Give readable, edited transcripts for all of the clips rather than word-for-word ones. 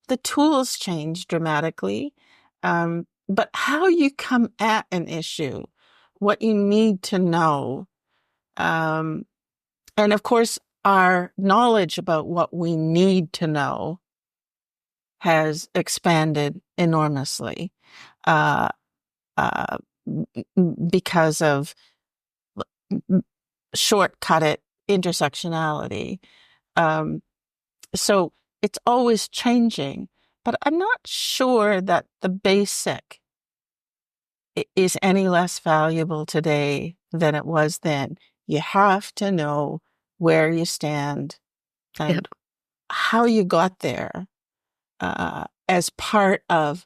the tools change dramatically, but how you come at an issue, what you need to know, and of course, our knowledge about what we need to know has expanded enormously uh, uh, because of shortcut intersectionality. So it's always changing, but I'm not sure that the basic is any less valuable today than it was then. You have to know where you stand and how you got there as part of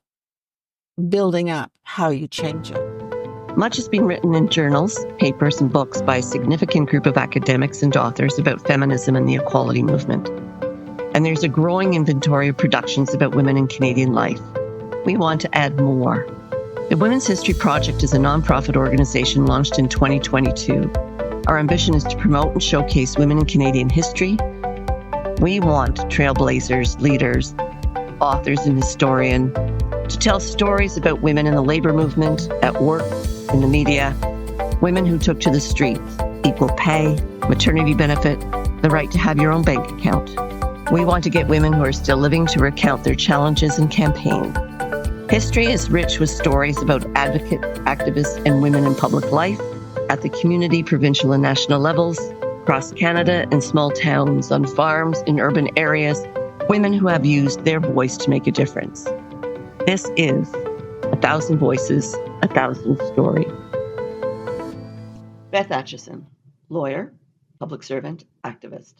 building up how you change it. Much has been written in journals, papers, and books by a significant group of academics and authors about feminism and the equality movement. And there's a growing inventory of productions about women in Canadian life. We want to add more. The Women's History Project is a nonprofit organization launched in 2022. Our ambition is to promote and showcase women in Canadian history. We want trailblazers, leaders, authors, and historians to tell stories about women in the labor movement, at work, in the media, women who took to the streets, equal pay, maternity benefit, the right to have your own bank account. We want to get women who are still living to recount their challenges and campaign. History is rich with stories about advocates, activists, and women in public life at the community, provincial, and national levels, across Canada, in small towns, on farms, in urban areas, women who have used their voice to make a difference. This is 1,000 Voices, 1,000 Stories. Beth Atcheson, lawyer, public servant, activist.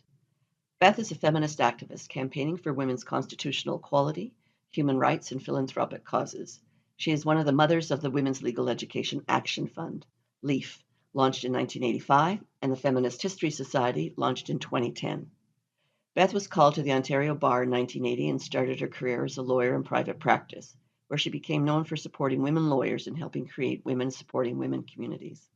Beth is a feminist activist campaigning for women's constitutional equality, human rights, and philanthropic causes. She is one of the mothers of the Women's Legal Education Action Fund, LEAF, launched in 1985, and the Feminist History Society, launched in 2010. Beth was called to the Ontario Bar in 1980 and started her career as a lawyer in private practice, where she became known for supporting women lawyers and helping create women supporting women communities.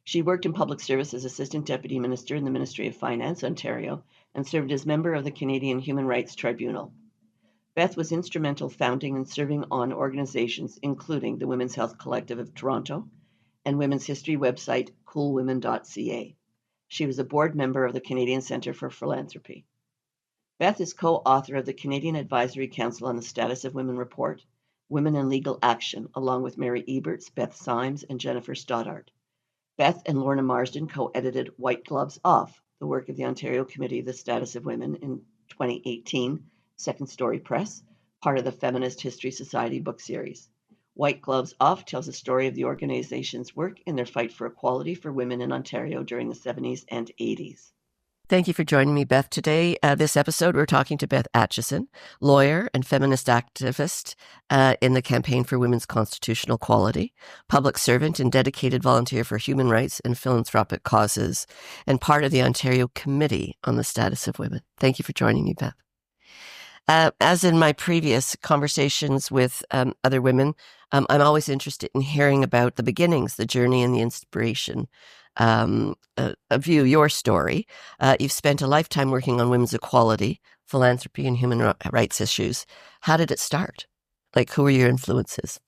She worked in public service as Assistant Deputy Minister in the Ministry of Finance, Ontario, and served as member of the Canadian Human Rights Tribunal. Beth was instrumental founding and serving on organizations including the Women's Health Collective of Toronto and women's history website coolwomen.ca. She was a board member of the Canadian Centre for Philanthropy. Beth is co-author of the Canadian Advisory Council on the Status of Women report, Women in Legal Action, along with Mary Eberts, Beth Symes, and Jennifer Stoddart. Beth and Lorna Marsden co-edited White Gloves Off, the work of the Ontario Committee of the Status of Women in 2018, Second Story Press, part of the Feminist History Society book series. White Gloves Off tells the story of the organization's work in their fight for equality for women in Ontario during the 70s and 80s. Thank you for joining me, Beth. Today, this episode, we're talking to Beth Atcheson, lawyer and feminist activist in the Campaign for Women's Constitutional Equality, public servant and dedicated volunteer for human rights and philanthropic causes, and part of the Ontario Committee on the Status of Women. Thank you for joining me, Beth. As in my previous conversations with other women, I'm always interested in hearing about the beginnings, the journey, and the inspiration of your story. You've spent a lifetime working on women's equality, philanthropy, and human rights issues. How did it start? Like, who were your influences?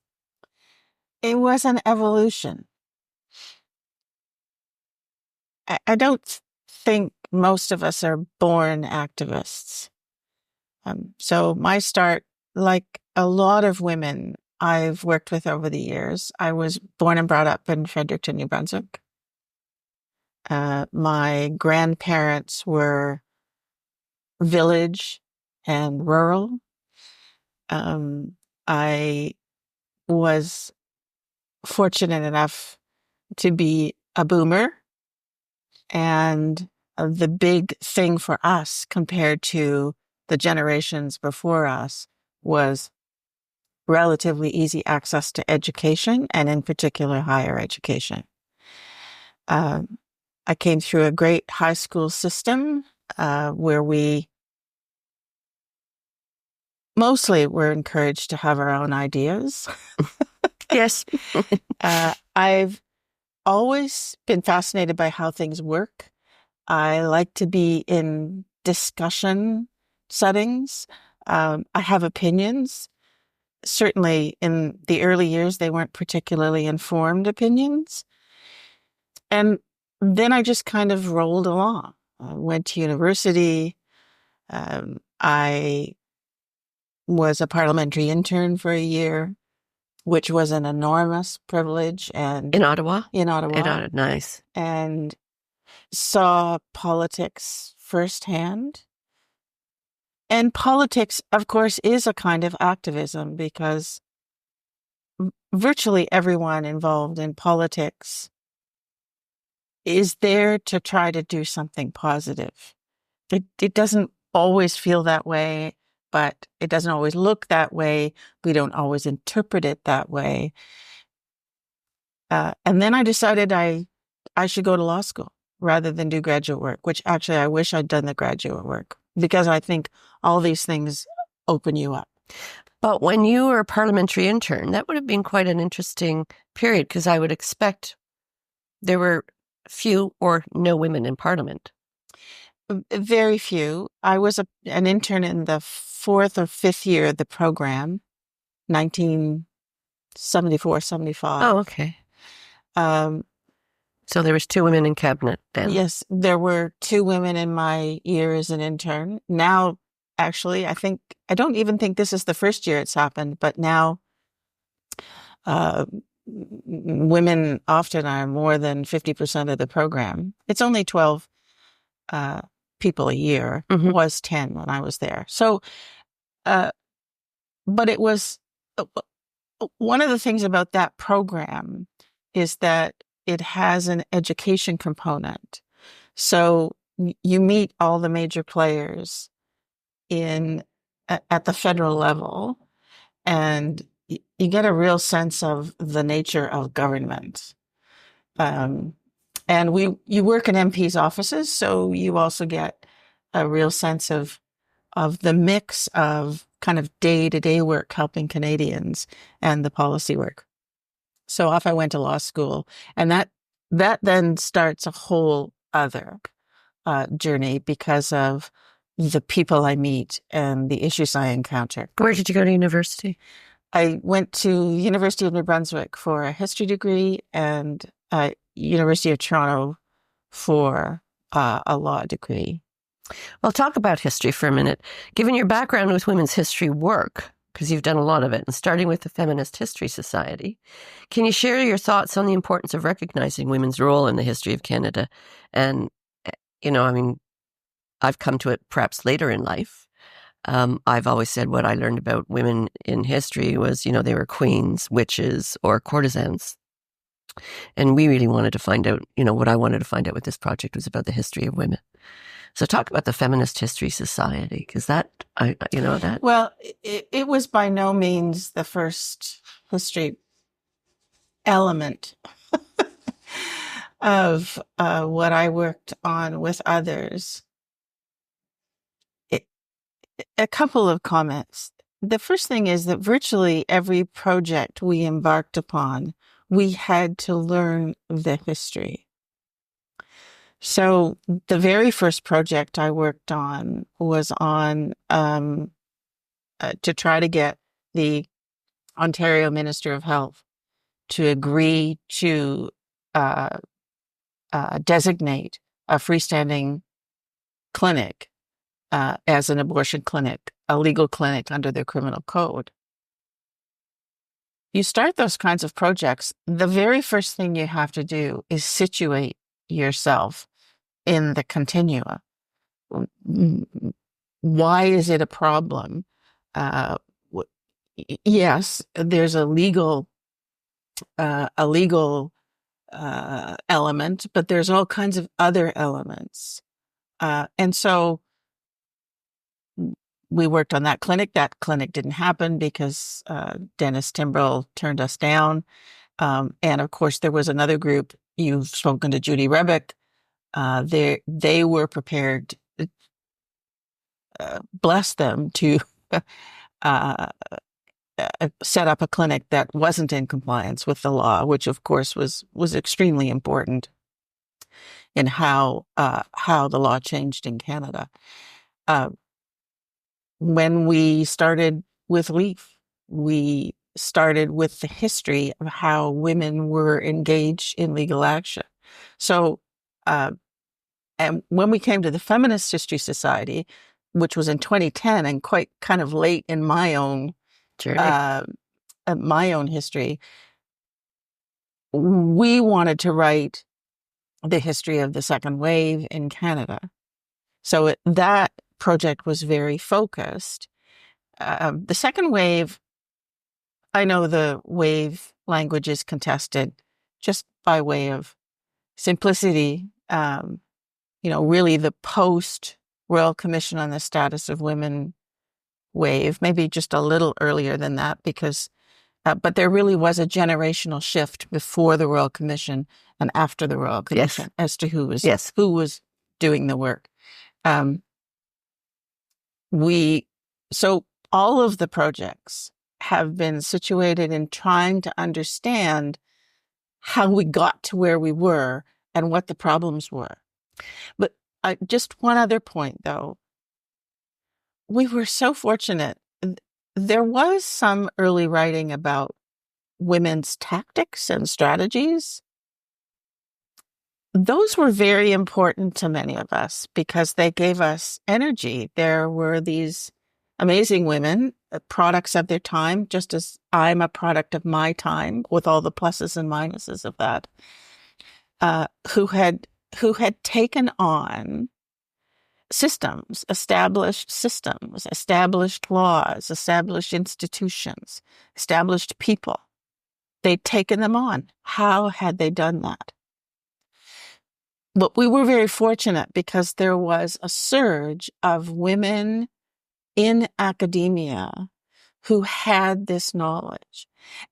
It was an evolution. I don't think most of us are born activists. So my start, like a lot of women I've worked with over the years, I was born and brought up in Fredericton, New Brunswick. My grandparents were village and rural. I was fortunate enough to be a boomer, and the big thing for us compared to the generations before us was relatively easy access to education, and in particular higher education. I came through a great high school system where we mostly were encouraged to have our own ideas. Yes. I've always been fascinated by how things work. I like to be in discussion settings. I have opinions. Certainly in the early years, they weren't particularly informed opinions. And then I just kind of rolled along. I went to university. I was a parliamentary intern for a year, which was an enormous privilege. And In Ottawa? in Ottawa, Nice. and saw politics firsthand. And politics, of course, is a kind of activism because virtually everyone involved in politics is there to try to do something positive. It doesn't always feel that way, but it doesn't always look that way. We don't always interpret it that way. And then I decided I should go to law school rather than do graduate work, which actually I wish I'd done the graduate work because I think all these things open you up. But when you were a parliamentary intern, that would have been quite an interesting period because I would expect there were few or no women in parliament. Very few. I was an intern in the 4th or 5th year of the program, 1974, 75. Oh, okay. So there was 2 women in cabinet then? Yes, there were 2 women in my year as an intern. Now, actually, I don't even think this is the first year it's happened, but now women often are more than 50% of the program. It's only 12 people a year. Mm-hmm. It was 10 when I was there. So, but it was one of the things about that program is that it has an education component. So you meet all the major players at the federal level, and you get a real sense of the nature of government. And you work in MPs' offices, so you also get a real sense of the mix of kind of day-to-day work helping Canadians and the policy work. So off I went to law school, and that then starts a whole other journey because of the people I meet and the issues I encounter. Where did you go to university? I went to University of New Brunswick for a history degree and University of Toronto for a law degree. Well, talk about history for a minute. Given your background with women's history work, because you've done a lot of it, and starting with the Feminist History Society, can you share your thoughts on the importance of recognizing women's role in the history of Canada? And, I've come to it perhaps later in life. I've always said what I learned about women in history was, they were queens, witches, or courtesans. And we really wanted to find out, what I wanted to find out with this project was about the history of women. So talk about the Feminist History Society, because that. Well, it was by no means the first history element of what I worked on with others. A couple of comments. The first thing is that virtually every project we embarked upon, we had to learn the history. So the very first project I worked on was on to try to get the Ontario Minister of Health to agree to designate a freestanding clinic as an abortion clinic, a legal clinic under their criminal code. You start those kinds of projects, the very first thing you have to do is situate yourself in the continua. Why is it a problem? Yes, there's a legal element, but there's all kinds of other elements. And so we worked on that clinic. That clinic didn't happen because Dennis Timbrell turned us down. And of course, there was another group. You've spoken to Judy Rebick. They were prepared, bless them, to set up a clinic that wasn't in compliance with the law, which of course was extremely important in how the law changed in Canada. when we started with LEAF, we started with the history of how women were engaged in legal action. So, and when we came to the Feminist History Society, which was in 2010 and quite kind of late in my own Journey. My own history, we wanted to write the history of the second wave in Canada. So that project was very focused. The second wave, I know the wave language is contested just by way of simplicity. Really the post Royal Commission on the Status of Women wave, maybe just a little earlier than that, because but there really was a generational shift before the Royal Commission and after the Royal Commission as to who was doing the work. So all of the projects have been situated in trying to understand how we got to where we were and what the problems were. But just one other point, though. We were so fortunate. There was some early writing about women's tactics and strategies. Those were very important to many of us because they gave us energy. There were these amazing women, products of their time, just as I'm a product of my time, with all the pluses and minuses of that, who had taken on established laws, established institutions, established people. They'd taken them on. How had they done that? But we were very fortunate because there was a surge of women in academia who had this knowledge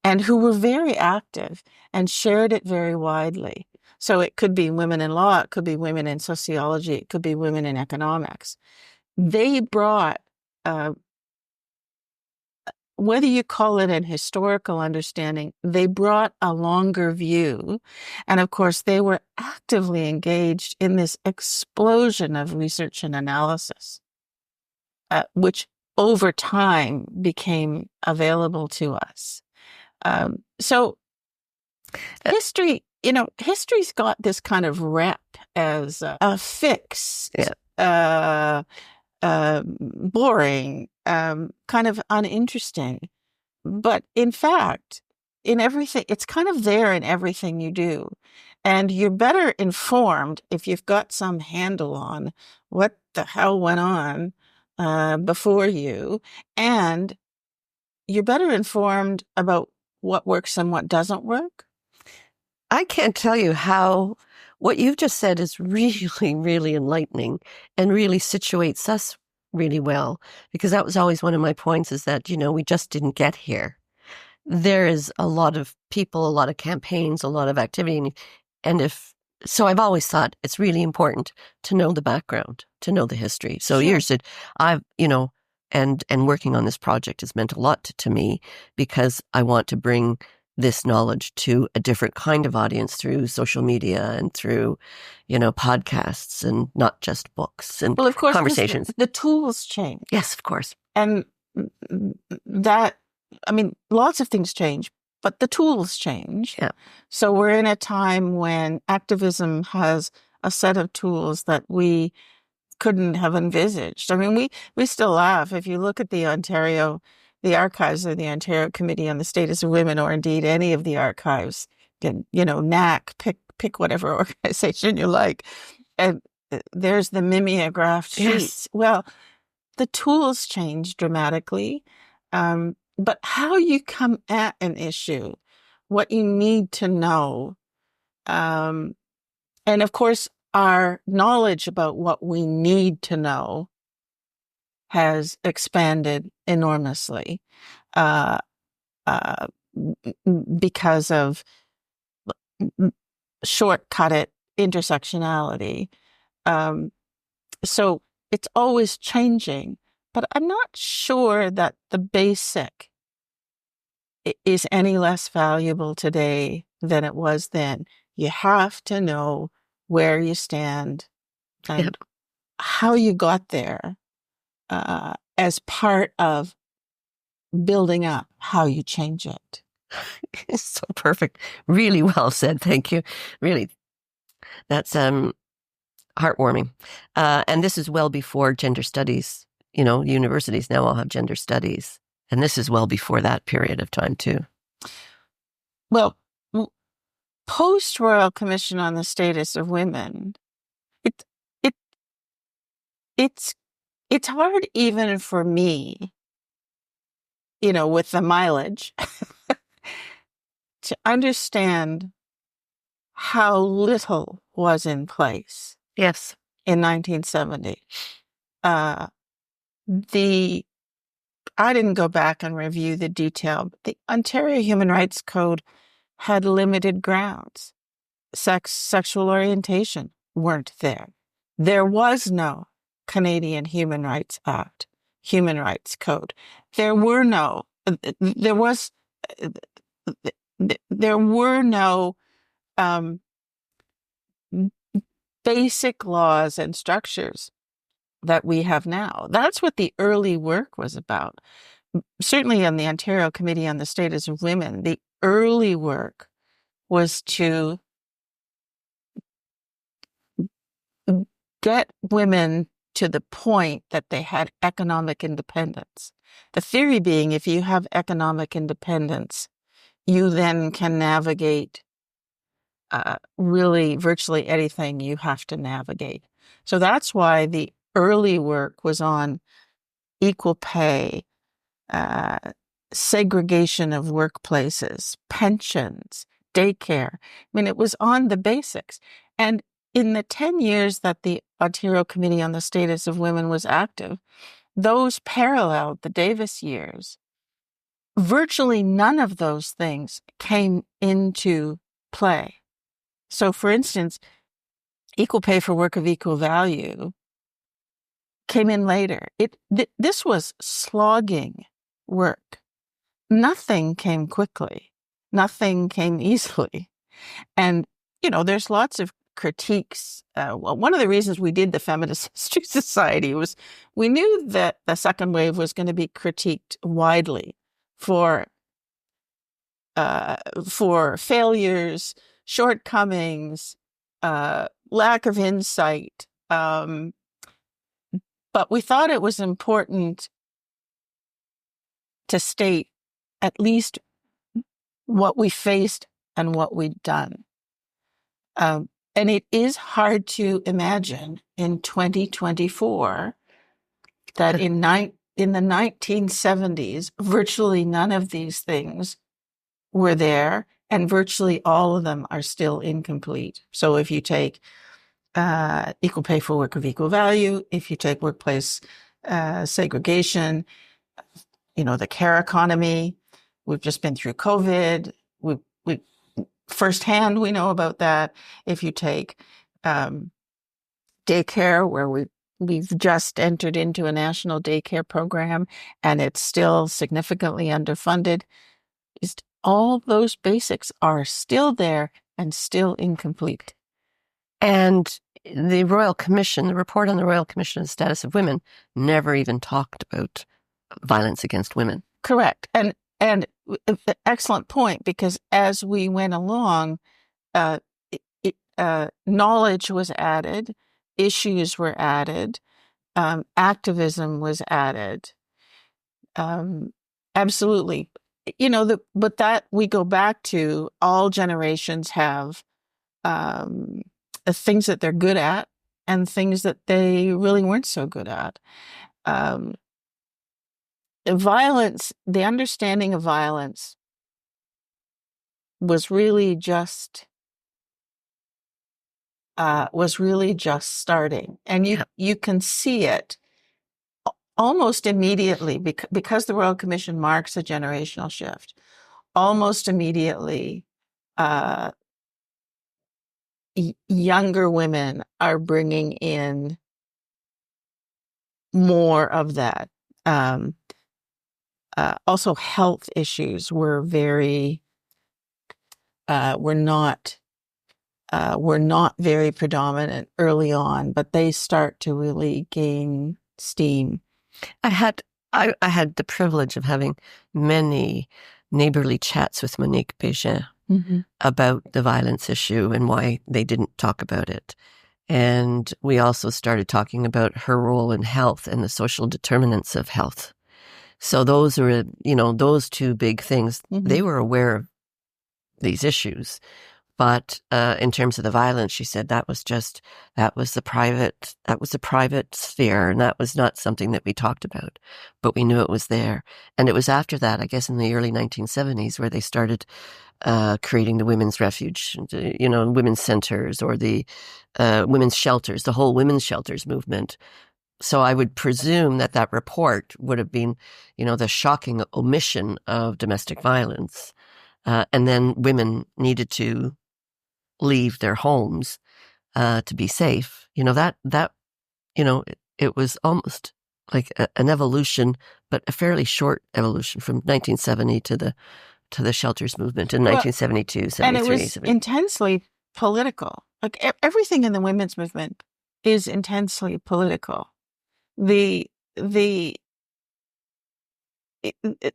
and who were very active and shared it very widely. So it could be women in law, it could be women in sociology, it could be women in economics. They brought, whether you call it an historical understanding, they brought a longer view. And of course, they were actively engaged in this explosion of research and analysis, which over time became available to us. So history's got this kind of rep as a fixed, boring, kind of uninteresting. But in fact, in everything, it's kind of there in everything you do. And you're better informed if you've got some handle on what the hell went on before you. And you're better informed about what works and what doesn't work. I can't tell you how what you've just said is really, really enlightening and really situates us really well, because that was always one of my points, is that, we just didn't get here. There is a lot of people, a lot of campaigns, a lot of activity. And so I've always thought it's really important to know the background, to know the history. So Sure. years that and working on this project has meant a lot to me, because I want to bring this knowledge to a different kind of audience through social media and through, podcasts, and not just books and Well, of course, conversations. The tools change. Yes, of course. And lots of things change, but the tools change. Yeah. So we're in a time when activism has a set of tools that we couldn't have envisaged. I mean, we still laugh. If you look at the archives of the Ontario Committee on the Status of Women, or indeed any of the archives, NAC, pick whatever organization you like. And there's the mimeographed sheets. Yes. Well, the tools change dramatically. But how you come at an issue, what you need to know, and of course, our knowledge about what we need to know has expanded enormously because of shortcut intersectionality. So it's always changing, but I'm not sure that the basic is any less valuable today than it was then. You have to know where you stand and how you got there. as part of building up how you change it. It's so perfect. Really well said. Thank you. Really, that's heartwarming. And this is well before gender studies. You know, universities now all have gender studies. And this is well before that period of time, too. Well, post Royal Commission on the Status of Women, it it it's hard even for me, with the mileage, to understand how little was in place. Yes. In 1970. I didn't go back and review the detail, but the Ontario Human Rights Code had limited grounds. Sexual orientation weren't there. There was no Canadian Human Rights Act, Human Rights Code. There were no basic laws and structures that we have now. That's what the early work was about. Certainly on the Ontario Committee on the Status of Women, the early work was to get women to the point that they had economic independence. The theory being, if you have economic independence, you then can navigate really virtually anything you have to navigate. So that's why the early work was on equal pay, segregation of workplaces, pensions, daycare. I mean, it was on the basics. And in the 10 years that the Ontario Committee on the Status of Women was active, those paralleled the Davis years. Virtually none of those things came into play. So, for instance, equal pay for work of equal value came in later. This was slogging work. Nothing came quickly. Nothing came easily. And, there's lots of critiques. One of the reasons we did the Feminist History Society was we knew that the second wave was going to be critiqued widely for failures, shortcomings, lack of insight. But we thought it was important to state at least what we faced and what we'd done. And it is hard to imagine in 2024 that in the 1970s, virtually none of these things were there, and virtually all of them are still incomplete. So if you take equal pay for work of equal value, if you take workplace segregation, the care economy, we've just been through COVID. We firsthand, we know about that. If you take daycare, where we've just entered into a national daycare program, and it's still significantly underfunded, all those basics are still there and still incomplete. And the Royal Commission, the report on the Royal Commission on the Status of Women, never even talked about violence against women. Correct. And excellent point, because as we went along, knowledge was added, issues were added, activism was added. Absolutely. But that we go back to, all generations have things that they're good at and things that they really weren't so good at. Violence, the understanding of violence was really just starting. And you can see it almost immediately because the Royal Commission marks a generational shift. Almost immediately, younger women are bringing in more of that. Also, health issues were not very predominant early on, but they start to really gain steam. I had the privilege of having many neighborly chats with Monique Bégin about the violence issue and why they didn't talk about it. And we also started talking about her role in health and the social determinants of health. So those are, those two big things. They were aware of these issues. But in terms of the violence, she said that was the private sphere, and that was not something that we talked about, but we knew it was there. And it was after that, I guess, in the early 1970s, where they started creating the women's refuge, women's centers, or the women's shelters, the whole women's shelters movement. So I would presume that report would have been, the shocking omission of domestic violence, and then women needed to leave their homes to be safe. It was almost like an evolution, but a fairly short evolution from 1970 to the shelters movement in 1972, 73. And it was intensely political. Like everything in the women's movement is intensely political. There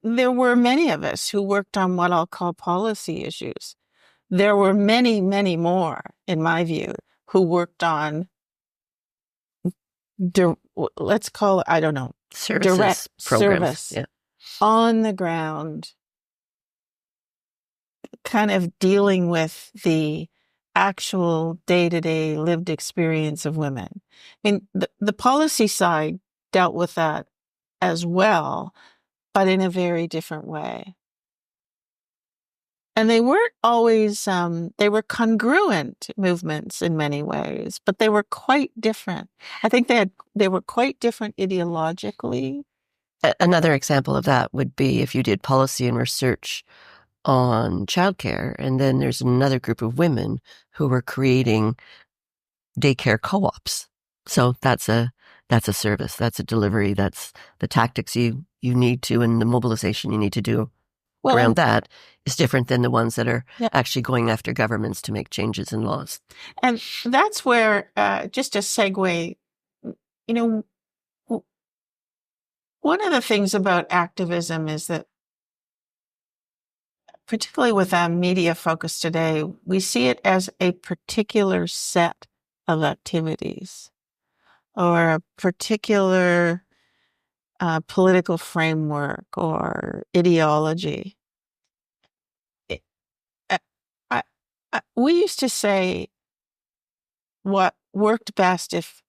were many of us who worked on what I'll call policy issues. There were many, many more, in my view, who worked on, let's call it, I don't know, direct programs. service, on the ground, kind of dealing with the actual day-to-day lived experience of women. I mean, the policy side dealt with that as well, but in a very different way. And they weren't always, they were congruent movements in many ways, but they were quite different. I think they were quite different ideologically. Another example of that would be if you did policy and research on childcare, and then there's another group of women who were creating daycare co-ops. So that's a service, that's a delivery, that's the tactics you need to, and the mobilization you need to do around that is different than the ones that are actually going after governments to make changes in laws. And that's where, just a segue, one of the things about activism is that, particularly with media focus today, we see it as a particular set of activities or a particular political framework or ideology. We used to say what worked best if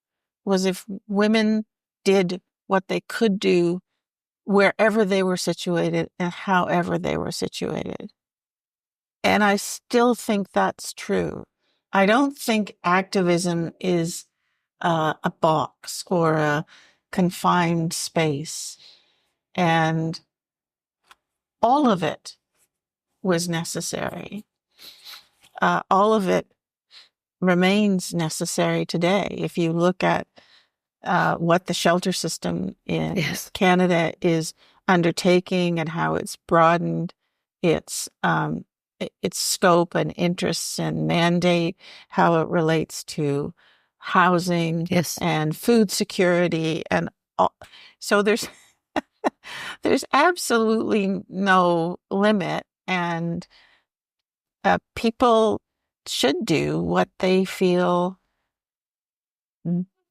women did what they could do wherever they were situated and however they were situated. And I still think that's true. I don't think activism is a box or a confined space. And all of it was necessary. All of it remains necessary today. If you look at what the shelter system in Canada is undertaking and how it's broadened its scope and interests and mandate, how it relates to housing and food security, and all. So there's absolutely no limit, and people should do what they feel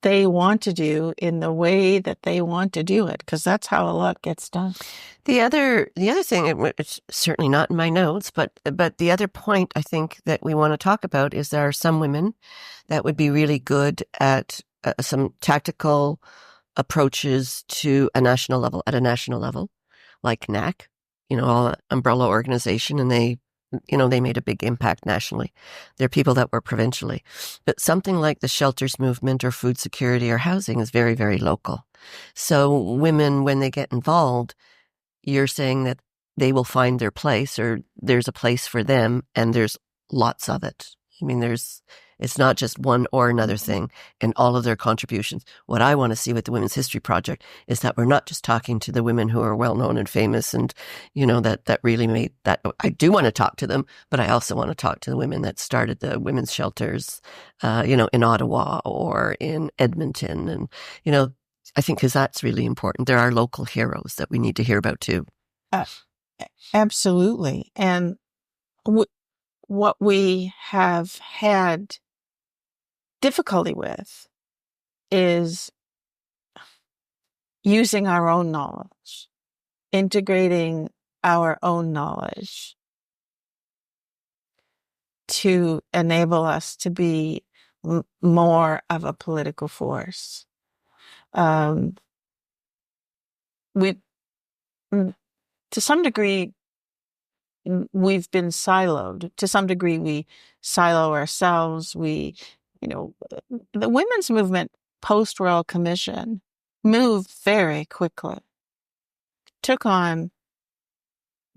they want to do in the way that they want to do it, because that's how a lot gets done. The other thing, it's certainly not in my notes, but the other point I think that we want to talk about is there are some women that would be really good at some tactical approaches to a national level, like NAC, all umbrella organization, and they made a big impact nationally. There are people that were provincially. But something like the shelters movement or food security or housing is very, very local. So women, when they get involved, you're saying that they will find their place, or there's a place for them, and there's lots of it. I mean, it's not just one or another thing in all of their contributions. What I want to see with the Women's History Project is that we're not just talking to the women who are well-known and famous and, that really made that. I do want to talk to them, but I also want to talk to the women that started the women's shelters, in Ottawa or in Edmonton. And, I think because that's really important. There are local heroes that we need to hear about too. Uh, absolutely. And what we have had difficulty with is using our own knowledge, integrating our own knowledge to enable us to be more of a political force. We, to some degree, we've been siloed. To some degree, we silo ourselves. The women's movement post-Royal Commission moved very quickly,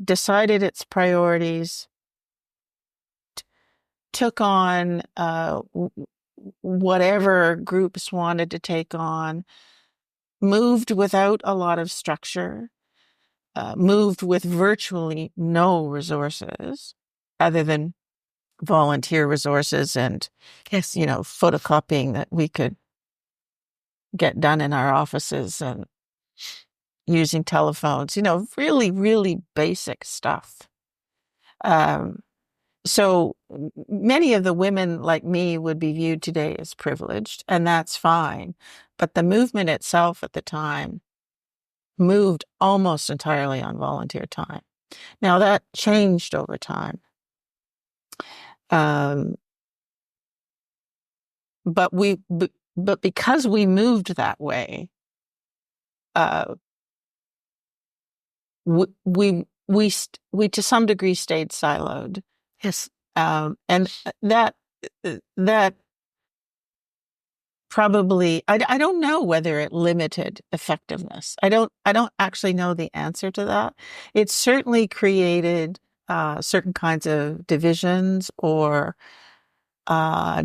decided its priorities, took on whatever groups wanted to take on, moved without a lot of structure, moved with virtually no resources other than volunteer resources and, Yes. photocopying that we could get done in our offices and using telephones, really, really basic stuff. So many of the women like me would be viewed today as privileged, and that's fine. But the movement itself at the time moved almost entirely on volunteer time. Now that changed over time. But because we moved that way, we to some degree stayed siloed. Yes. And that probably, I don't know whether it limited effectiveness. I don't actually know the answer to that. It certainly created certain kinds of divisions or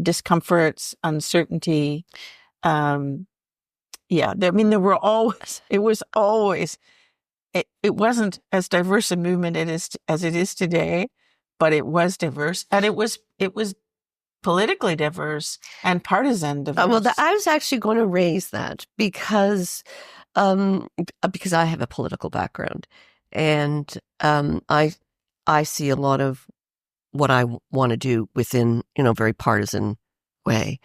discomforts, uncertainty. There were always, it wasn't as diverse a movement as it is today, but it was diverse, and it was politically diverse and partisan diverse. I was actually going to raise that because I have a political background, and I see a lot of what I want to do within, very partisan way.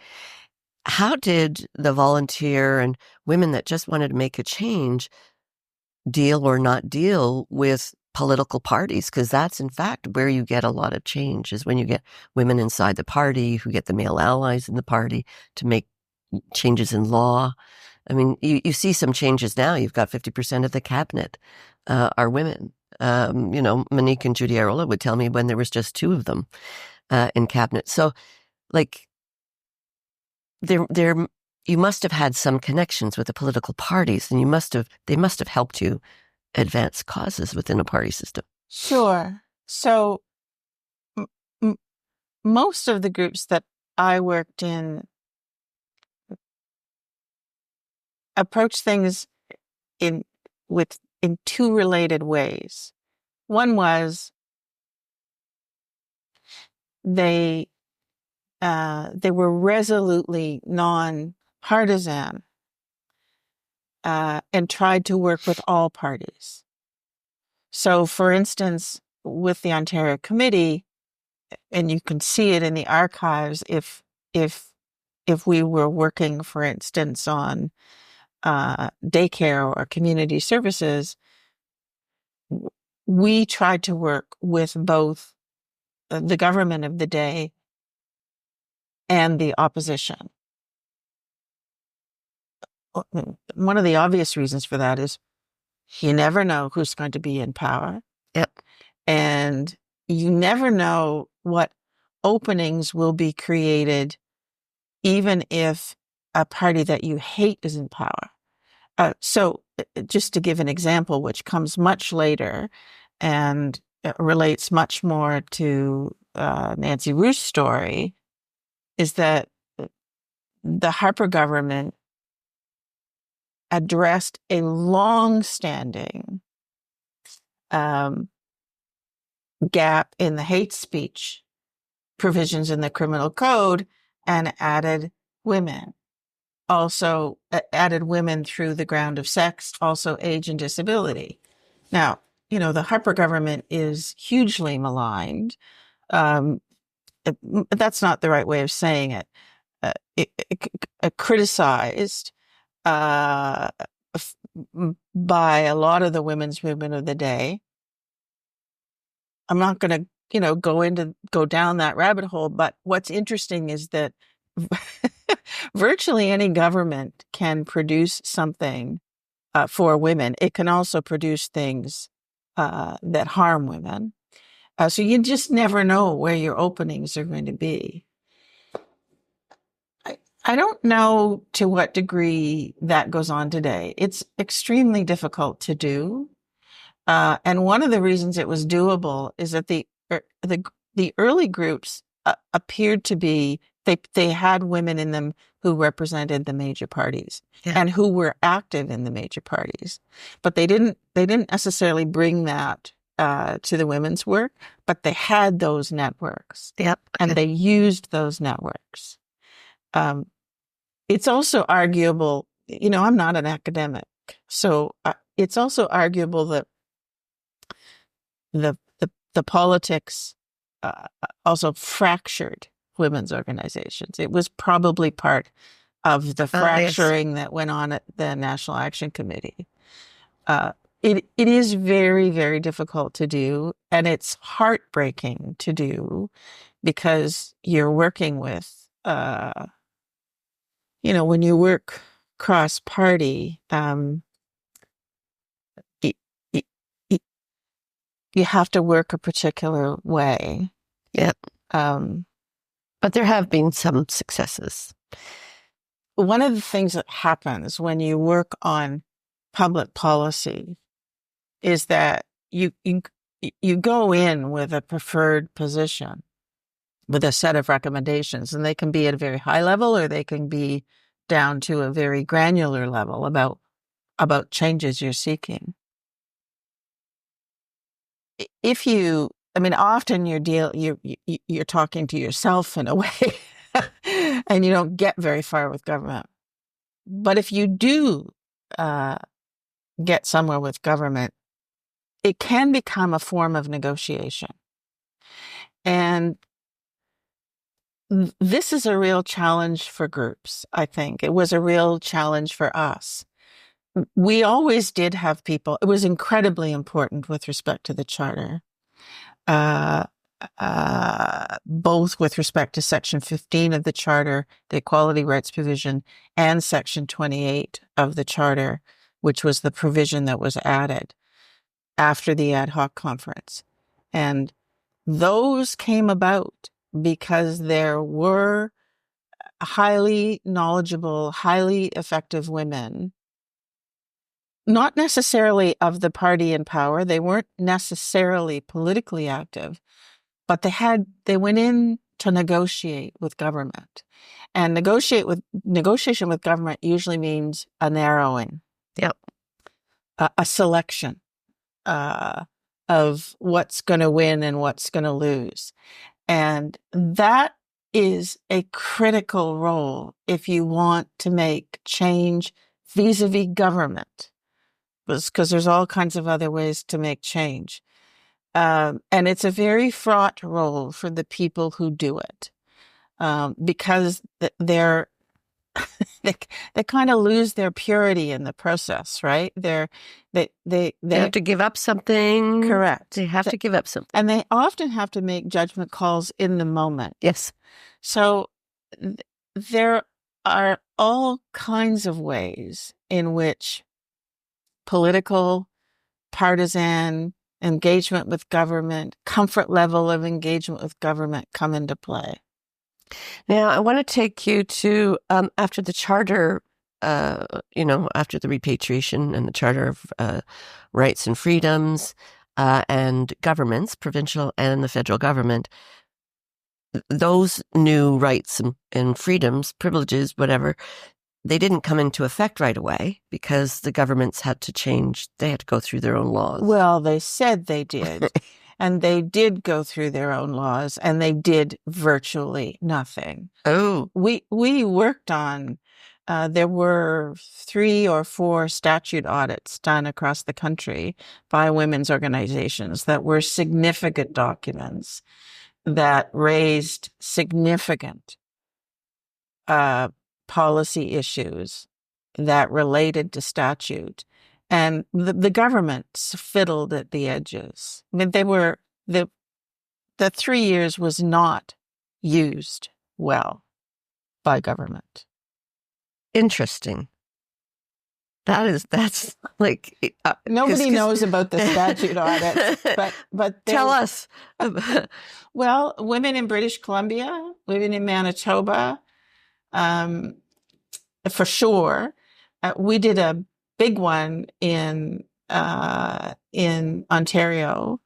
How did the volunteer and women that just wanted to make a change deal or not deal with political parties? Because that's, in fact, where you get a lot of change, is when you get women inside the party who get the male allies in the party to make changes in law. I mean, you see some changes now. You've got 50% of the cabinet are women. Monique and Judy Arola would tell me when there was just 2 of them in cabinet. So, you must have had some connections with the political parties, and they must have helped you advance causes within a party system. Sure. So most of the groups that I worked in approach things in 2 related ways. One was they were resolutely non-partisan and tried to work with all parties. So, for instance, with the Ontario Committee, and you can see it in the archives, if we were working, for instance, on daycare or community services, we tried to work with both the government of the day and the opposition. One of the obvious reasons for that is you never know who's going to be in power. Yep. And you never know what openings will be created, even if a party that you hate is in power. So just to give an example, which comes much later and relates much more to Nancy Ruth's story, is that the Harper government addressed a long-standing gap in the hate speech provisions in the criminal code and added women. also added women through the ground of sex, also age and disability. Now, the Harper government is hugely maligned. Um, that's not the right way of saying it. Criticized uh, by a lot of the women's movement of the day. I'm not going to, go down that rabbit hole. But what's interesting is that virtually any government can produce something for women. It can also produce things that harm women. So you just never know where your openings are going to be. I don't know to what degree that goes on today. It's extremely difficult to do. And one of the reasons it was doable is that the early groups appeared to be, they had women in them who represented the major parties and who were active in the major parties, but they didn't necessarily bring that to the women's work, but they had those networks. Yep. And they used those networks. It's also arguable, I'm not an academic, so it's also arguable that the politics also fractured women's organizations. It was probably part of the fracturing that went on at the National Action Committee. It is very, very difficult to do, and it's heartbreaking to do because you're working with, when you work cross-party, you have to work a particular way. Yep. But there have been some successes. One of the things that happens when you work on public policy is that you go in with a preferred position, with a set of recommendations, and they can be at a very high level or they can be down to a very granular level about changes you're seeking. Often you're talking to yourself in a way, and you don't get very far with government. But if you do get somewhere with government, it can become a form of negotiation. And this is a real challenge for groups, I think. It was a real challenge for us. We always did have people. It was incredibly important with respect to the Charter, both with respect to Section 15 of the Charter, the equality rights provision, and Section 28 of the Charter, which was the provision that was added after the ad hoc conference. And those came about because there were highly knowledgeable, highly effective women, not necessarily of the party in power. They weren't necessarily politically active, but they went in to negotiate with government. And negotiation with government usually means a narrowing. Yep. A selection of what's going to win and what's going to lose. And that is a critical role if you want to make change vis-a-vis government, because there's all kinds of other ways to make change. And it's a very fraught role for the people who do it, because they kind of lose their purity in the process, right? They have to give up something. Correct. They have to give up something. And they often have to make judgment calls in the moment. Yes. So there are all kinds of ways in which political, partisan engagement with government, comfort level of engagement with government come into play. Now, I want to take you to, after the Charter, after the repatriation and the Charter of Rights and Freedoms, and governments, provincial and the federal government, those new rights and freedoms, privileges, whatever, they didn't come into effect right away because the governments had to change. They had to go through their own laws. Well, they said they did. And they did go through their own laws, and they did virtually nothing. Oh. We worked on there were 3 or 4 statute audits done across the country by women's organizations that were significant documents that raised significant policy issues that related to statute. And the governments fiddled at the edges. I mean, the 3 years was not used well by government. Interesting. That's like nobody knows about the statute audits, but tell us. Well, women in British Columbia, women in Manitoba, for sure. We did a big one in Ontario.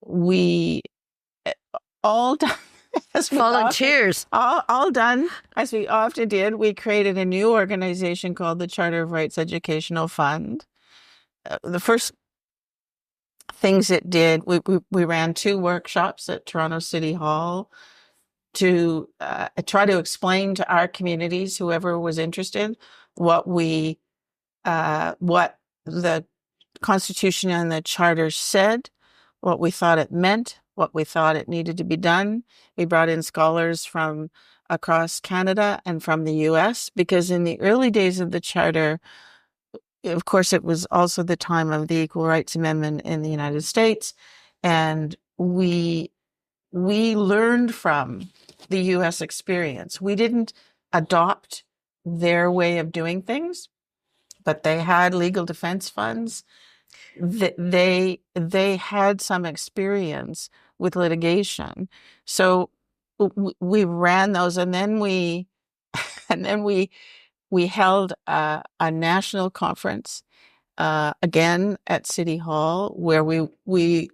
We all done as we volunteers. All done as we often did. We created a new organization called the Charter of Rights Educational Fund. The first things it did, we ran 2 workshops at Toronto City Hall to try to explain to our communities, whoever was interested, what the Constitution and the Charter said, what we thought it meant, what we thought it needed to be done. We brought in scholars from across Canada and from the US, because in the early days of the Charter, of course, it was also the time of the Equal Rights Amendment in the United States. And we learned from the US experience. We didn't adopt their way of doing things, but they had legal defense funds. They had some experience with litigation. So we ran those, and then we held a national conference again at City Hall, where we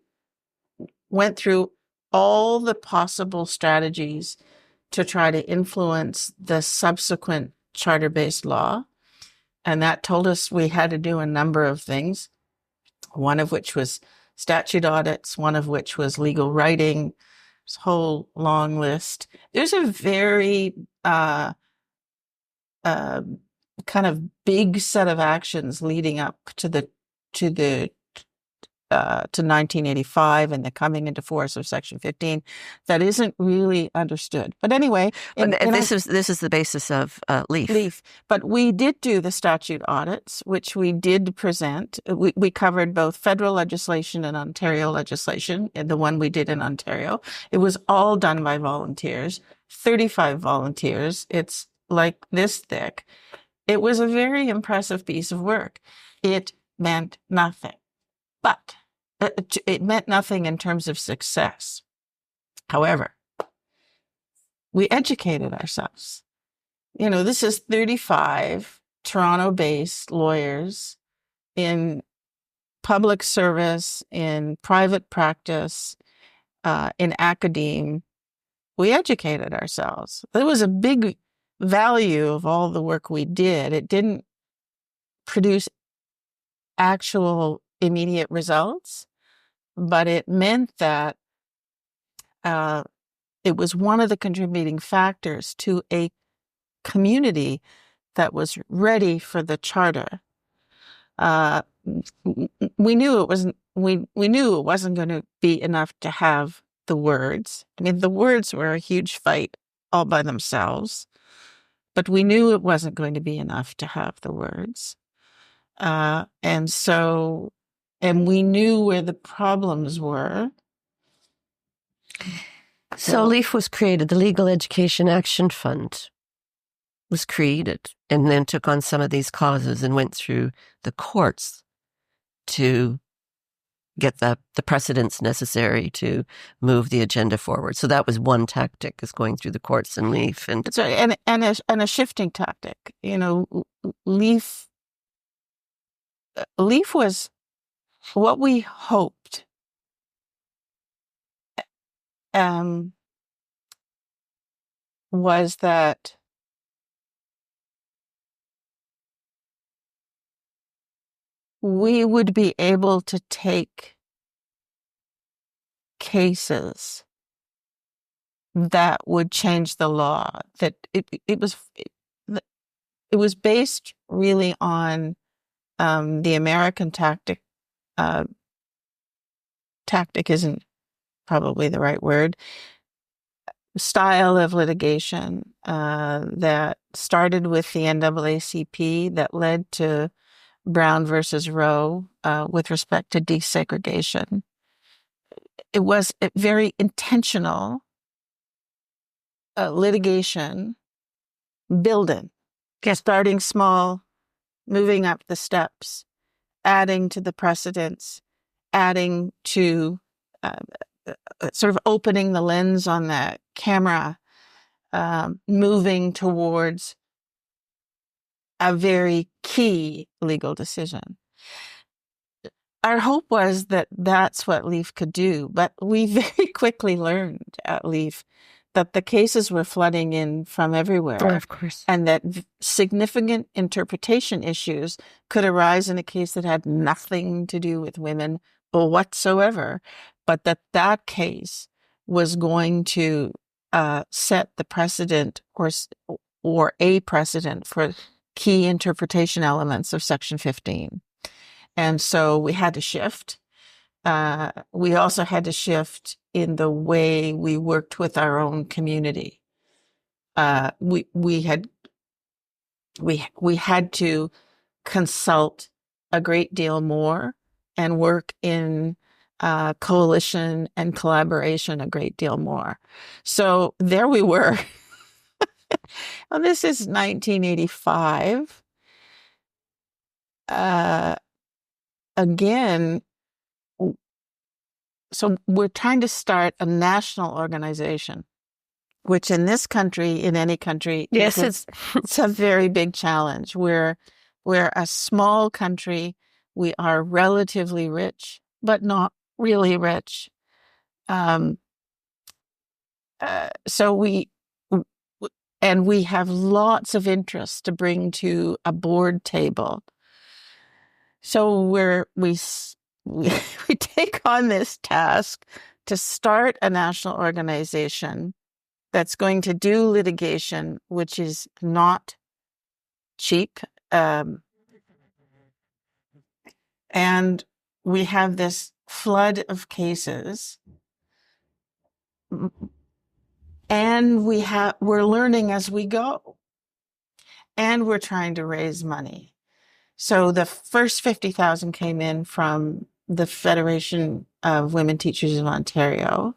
went through all the possible strategies to try to influence the subsequent charter-based law. And that told us we had to do a number of things, one of which was statute audits, one of which was legal writing. There's a whole long list. There's a very kind of big set of actions leading up to 1985 and the coming into force of Section 15 that isn't really understood. But anyway, this is the basis of LEAF. But we did do the statute audits, which we did present. We covered both federal legislation and Ontario legislation, and the one we did in Ontario. It was all done by volunteers, 35 volunteers. It's like this thick. It was a very impressive piece of work. It meant nothing. But it meant nothing in terms of success. However, we educated ourselves. You know, this is 35 Toronto-based lawyers in public service, in private practice, in academe. We educated ourselves. There was a big value of all the work we did. It didn't produce actual immediate results, but it meant that it was one of the contributing factors to a community that was ready for the charter. We knew it wasn't. We knew it wasn't going to be enough to have the words. I mean, the words were a huge fight all by themselves, but we knew it wasn't going to be enough to have the words, and we knew where the problems were. So LEAF was created. The Legal Education Action Fund was created, and then took on some of these causes and went through the courts to get the precedents necessary to move the agenda forward. So that was one tactic, is going through the courts and LEAF. And that's right, and a shifting tactic. You know, LEAF was what we hoped was that we would be able to take cases that would change the law, that it was based really on the American tactic. Tactic isn't probably the right word. Style of litigation that started with the NAACP that led to Brown versus Roe with respect to desegregation. It was a very intentional litigation building, starting small, moving up the steps, adding to the precedents, adding to sort of opening the lens on that camera, moving towards a very key legal decision. Our hope was that that's what LEAF could do, but we very quickly learned at LEAF that the cases were flooding in from everywhere. Oh, of course. And that significant interpretation issues could arise in a case that had nothing to do with women whatsoever, but that case was going to set the precedent or a precedent for key interpretation elements of Section 15. And so we had to shift. We also had to shift in the way we worked with our own community. We had to consult a great deal more and work in coalition and collaboration a great deal more. So there we were. Well, this is 1985. Again, so we're trying to start a national organization, which in this country, in any country, yes, it's a very big challenge. We're a small country. We are relatively rich, but not really rich. So we have lots of interest to bring to a board table. So we take on this task to start a national organization that's going to do litigation, which is not cheap. And we have this flood of cases. And we're learning as we go. And we're trying to raise money. So the first 50,000 came in from the Federation of Women Teachers of Ontario,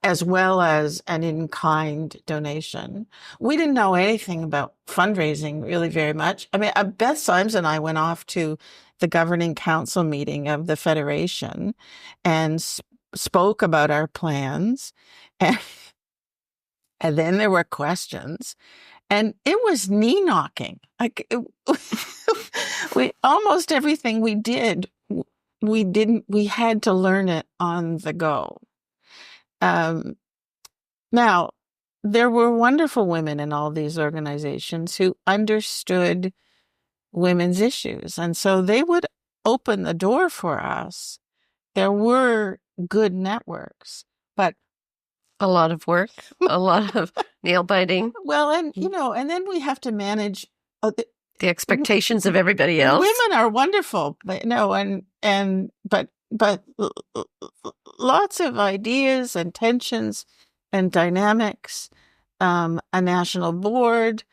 as well as an in-kind donation. We didn't know anything about fundraising really very much. I mean, Beth Symes and I went off to the governing council meeting of the Federation and spoke about our plans. And then there were questions. And it was knee knocking. Almost everything we did, we had to learn it on the go. Now, there were wonderful women in all these organizations who understood women's issues. And so they would open the door for us. There were good networks, but a lot of work, a lot of nail biting. Well, and and then we have to manage the expectations of everybody else. Women are wonderful, but but lots of ideas and tensions and dynamics. A national board.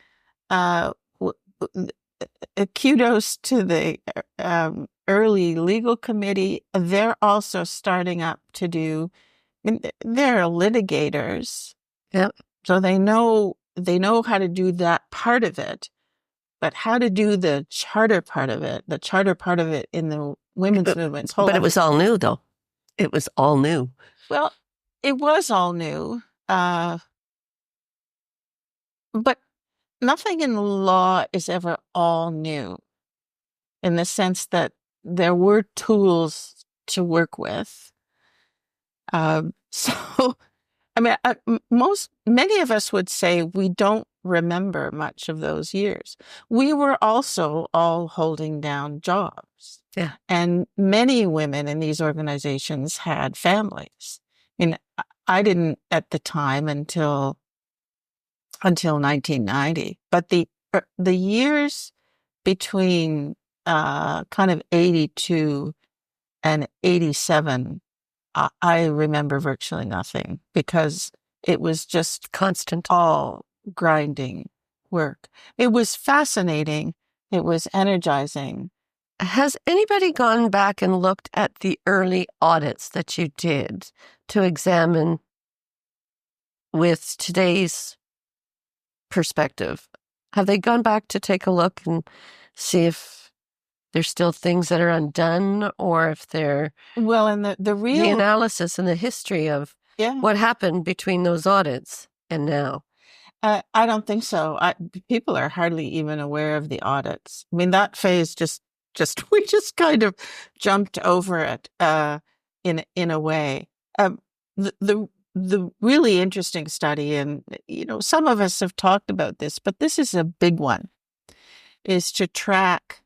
Kudos to the early legal committee. They're also starting up to do. They're litigators. Yep. So they know how to do that part of it, but how to do the charter part of it in the women's movements. But it was all new, though. It was all new. Well, it was all new. But nothing in law is ever all new in the sense that there were tools to work with. So, I mean, many of us would say we don't remember much of those years. We were also all holding down jobs. Yeah. And many women in these organizations had families. I mean, I didn't at the time until 1990, but the the years between kind of 82 and 87, I remember virtually nothing because it was just Constant. all grinding work. It was fascinating. It was energizing. Has anybody gone back and looked at the early audits that you did to examine with today's perspective? Have they gone back to take a look and see if there's still things that are undone, or if they're Well, and the the real, analysis and the history of yeah, what happened between those audits and now? I don't think so. People are hardly even aware of the audits. I mean, that phase we just kind of jumped over it in a way. The really interesting study, and some of us have talked about this, but this is a big one, is to track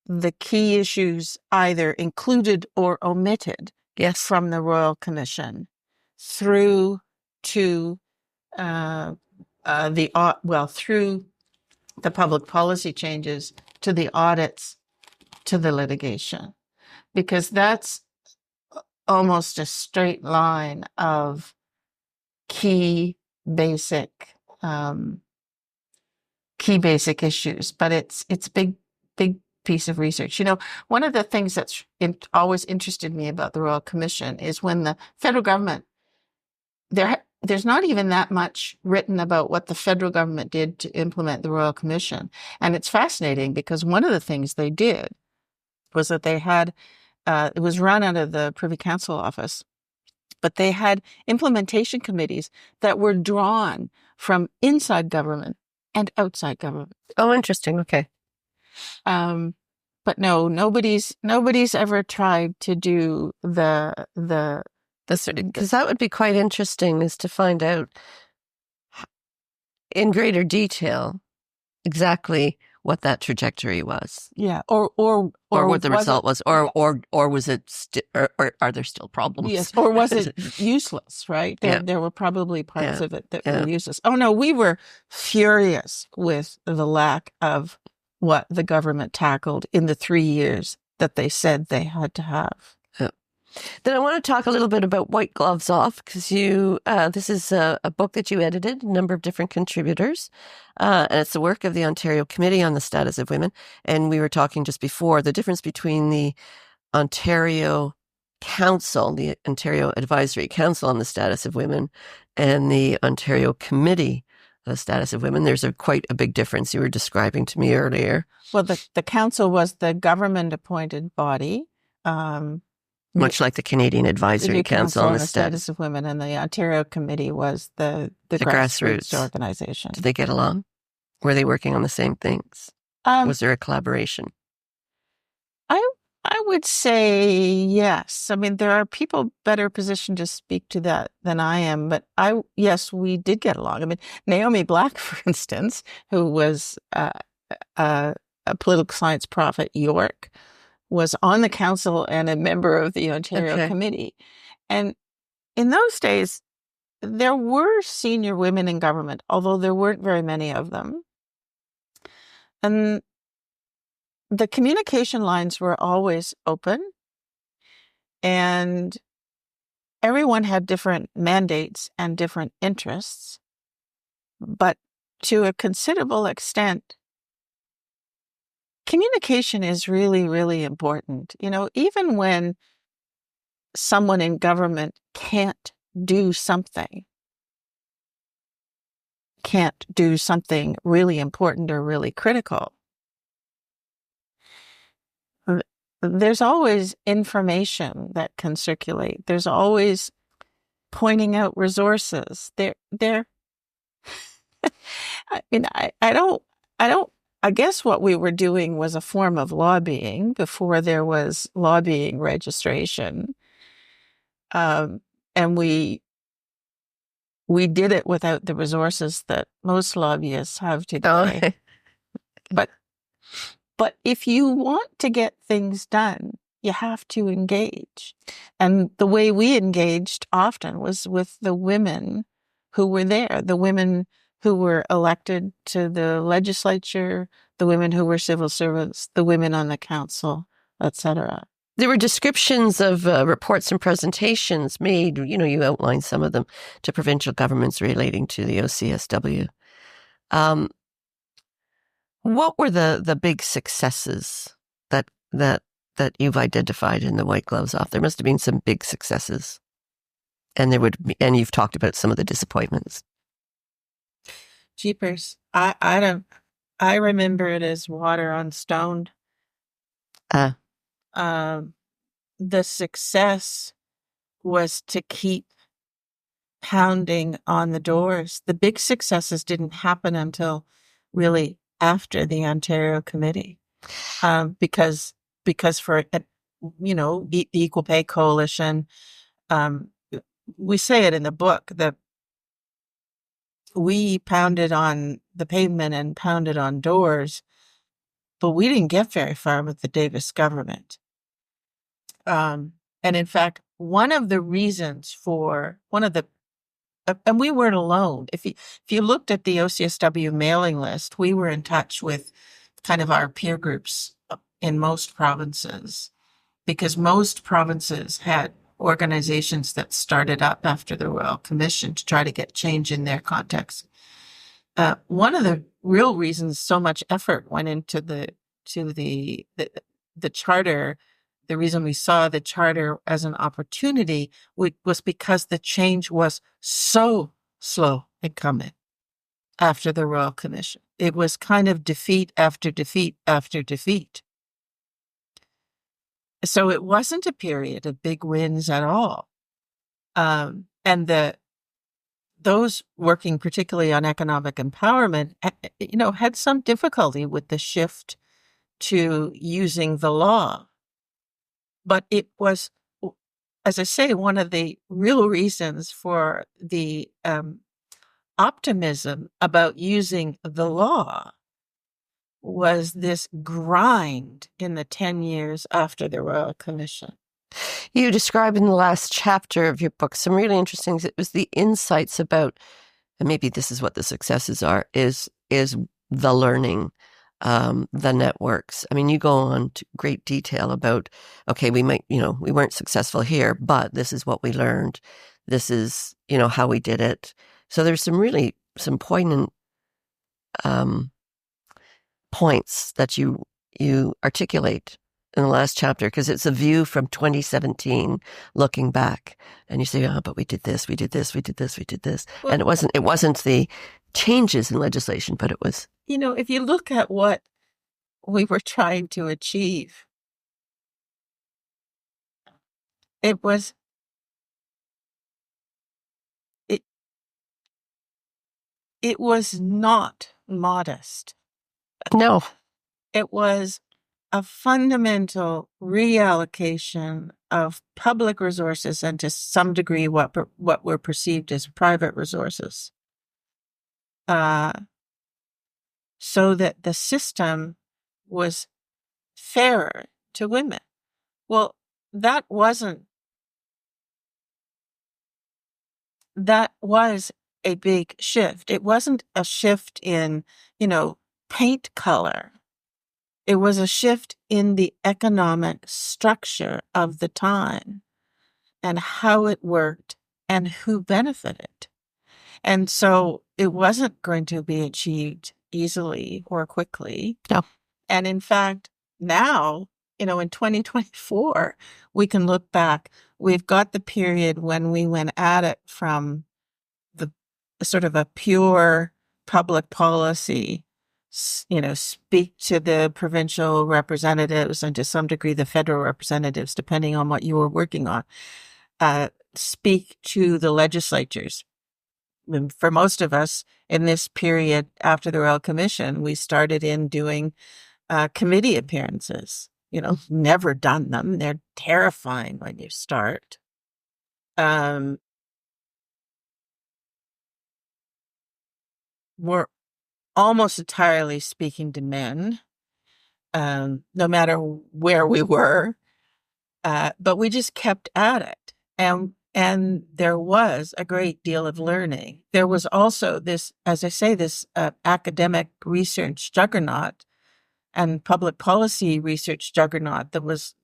the key issues either included or omitted Yes. from the Royal Commission through to through the public policy changes to the audits to the litigation, because that's almost a straight line of key basic issues. But it's big piece of research. One of the things that's always interested me about the Royal Commission is when the federal government, there's not even that much written about what the federal government did to implement the Royal Commission. And it's fascinating because one of the things they did was that they had, it was run out of the Privy Council office, but they had implementation committees that were drawn from inside government and outside government. Oh, interesting. Okay. But no, nobody's ever tried to do because that would be quite interesting, is to find out in greater detail exactly what that trajectory was. Yeah, or what the result was, or was it, or are there still problems? Yes, or was it useless? Right? There were probably parts of it that were useless. Oh no, we were furious with the lack of what the government tackled in the 3 years that they said they had to have. Then I want to talk a little bit about White Gloves Off, because this is a book that you edited, a number of different contributors, and it's the work of the Ontario Committee on the Status of Women. And we were talking just before the difference between the Ontario Council, the Ontario Advisory Council on the Status of Women, and the Ontario Committee on the Status of Women. There's quite a big difference you were describing to me earlier. Well, the council was the government-appointed body. Much like the Canadian Advisory Council on the Status of Women, and the Ontario Committee was the grassroots organization. Did they get along? Were they working on the same things? Was there a collaboration? I would say yes. I mean, there are people better positioned to speak to that than I am, but yes, we did get along. I mean, Naomi Black, for instance, who was a political science prof at York, was on the council and a member of the Ontario Committee. And in those days, there were senior women in government, although there weren't very many of them. And the communication lines were always open, and everyone had different mandates and different interests. But to a considerable extent, communication is really, really important. Even when someone in government can't do something really important or really critical, there's always information that can circulate. There's always pointing out resources. I guess what we were doing was a form of lobbying before there was lobbying registration. And we did it without the resources that most lobbyists have today. But if you want to get things done, you have to engage. And the way we engaged often was with the women who were there, the women who were elected to the legislature, the women who were civil servants, the women on the council, etc. There were descriptions of reports and presentations made, you outlined some of them, to provincial governments relating to the OCSW. What were the big successes that you've identified in the White Gloves Off? There must have been some big successes. And you've talked about some of the disappointments. Jeepers. I remember it as water on stone. The success was to keep pounding on the doors. The big successes didn't happen until really after the Ontario Committee, because for the Equal Pay Coalition, we say it in the book that we pounded on the pavement and pounded on doors, but we didn't get very far with the Davis government. And in fact, one of the reasons and we weren't alone. If you looked at the OCSW mailing list, we were in touch with kind of our peer groups in most provinces, because most provinces had organizations that started up after the Royal Commission to try to get change in their context. One of the real reasons so much effort went into the charter, the reason we saw the charter as an opportunity was because the change was so slow in coming after the Royal Commission. It was kind of defeat after defeat after defeat. So it wasn't a period of big wins at all. And those working particularly on economic empowerment, had some difficulty with the shift to using the law. But it was, as I say, one of the real reasons for the optimism about using the law was this grind in the 10 years after the Royal Commission. You describe in the last chapter of your book some really interesting, it was the insights about, and maybe this is what the successes are, is the learning, the networks. I mean, you go on to great detail about, okay, we weren't successful here, but this is what we learned. This is, how we did it. So there's some poignant points that you articulate in the last chapter, because it's a view from 2017 looking back, and you say, but we did this, we did this, we did this, we did this. Well, and it wasn't the changes in legislation, but it was, if you look at what we were trying to achieve, it was not modest. No. It was a fundamental reallocation of public resources and to some degree what were perceived as private resources, so that the system was fairer to women. Well, that was a big shift. It wasn't a shift in, paint color. It was a shift in the economic structure of the time and how it worked and who benefited. And so it wasn't going to be achieved easily or quickly. No. And in fact, now, in 2024, we can look back. We've got the period when we went at it from the sort of a pure public policy, speak to the provincial representatives and to some degree the federal representatives, depending on what you were working on, speak to the legislatures. And for most of us in this period after the Royal Commission, we started in doing committee appearances. Never done them. They're terrifying when you start. We're almost entirely speaking to men, no matter where we were. But we just kept at it. And And there was a great deal of learning. There was also this, as I say, this academic research juggernaut and public policy research juggernaut that was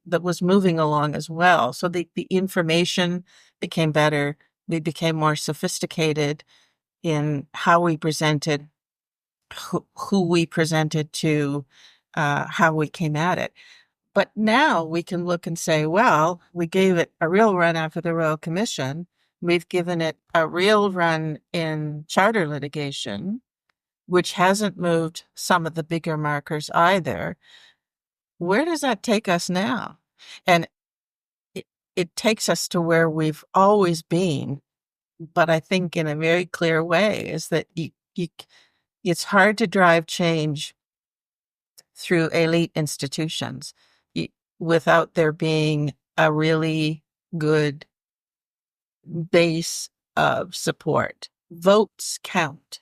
moving along as well. So the information became better. We became more sophisticated in how we presented, who we presented to, how we came at it. But now we can look and say, well, we gave it a real run after the Royal Commission. We've given it a real run in charter litigation, which hasn't moved some of the bigger markers either. Where does that take us now? And it takes us to where we've always been, but I think in a very clear way, is that it's hard to drive change through elite institutions without there being a really good base of support. Votes count.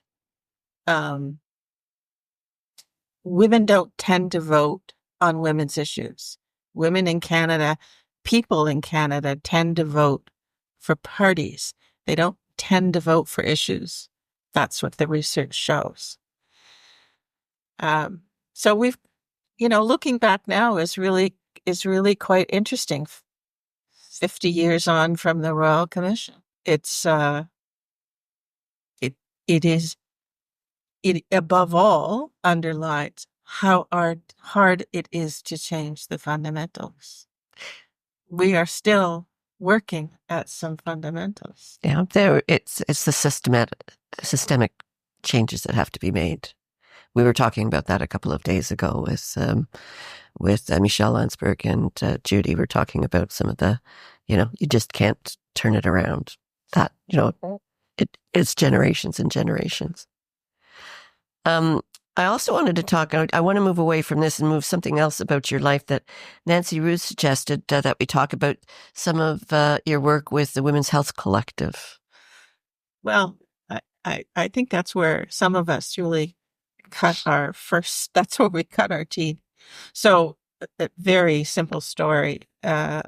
Women don't tend to vote on women's issues. Women in Canada, people in Canada tend to vote for parties. They don't tend to vote for issues. That's what the research shows. So we've, looking back now is really quite interesting. 50 years on from the Royal Commission. It above all underlines how hard it is to change the fundamentals. We are still working at some fundamentals. Yeah, it's the systemic changes that have to be made. We were talking about that a couple of days ago with Michelle Landsberg and Judy. We're talking about some of the, you just can't turn it around. That, it's generations and generations. I also wanted to talk, I want to move away from this and move something else about your life that Nancy Ruth suggested that we talk about some of your work with the Women's Health Collective. Well, I think that's where some of us really that's where we cut our teeth. So a very simple story. I'm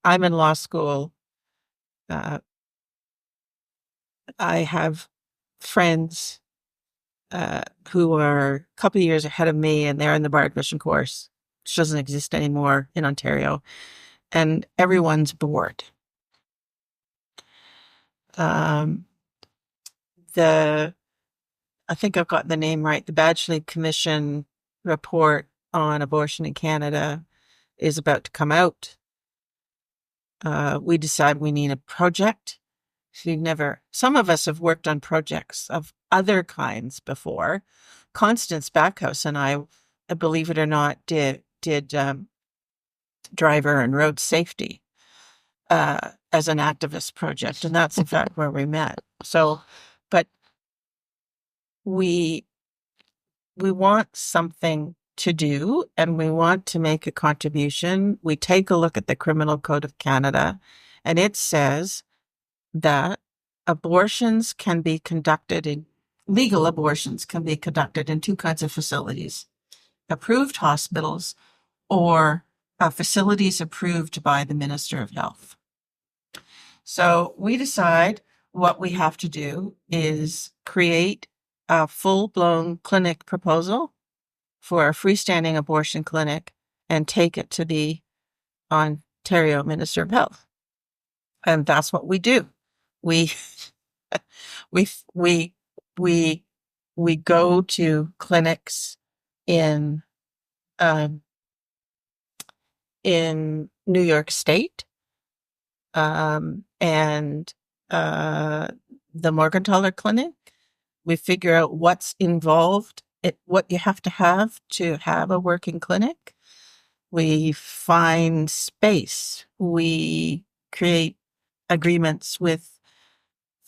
in law school. I have friends who are a couple of years ahead of me, and they're in the bar admission course, which doesn't exist anymore in Ontario, and everyone's bored. I think I've got the name right. The Badgley Commission report on abortion in Canada is about to come out. We decide we need a project. Some of us have worked on projects of other kinds before. Constance Backhouse and I, believe it or not, did driver and road safety as an activist project, and that's in fact where we met. So, but we want something to do, and we want to make a contribution. We take a look at the Criminal Code of Canada, and it says that legal abortions can be conducted in two kinds of facilities: approved hospitals or facilities approved by the Minister of Health. So we decide what we have to do is create a full-blown clinic proposal for a freestanding abortion clinic and take it to the Ontario Minister of Health. And that's what we do. We go to clinics in New York State, and the Morgentaler Clinic. We figure out what's involved, what you have to have a working clinic. We find space. We create agreements with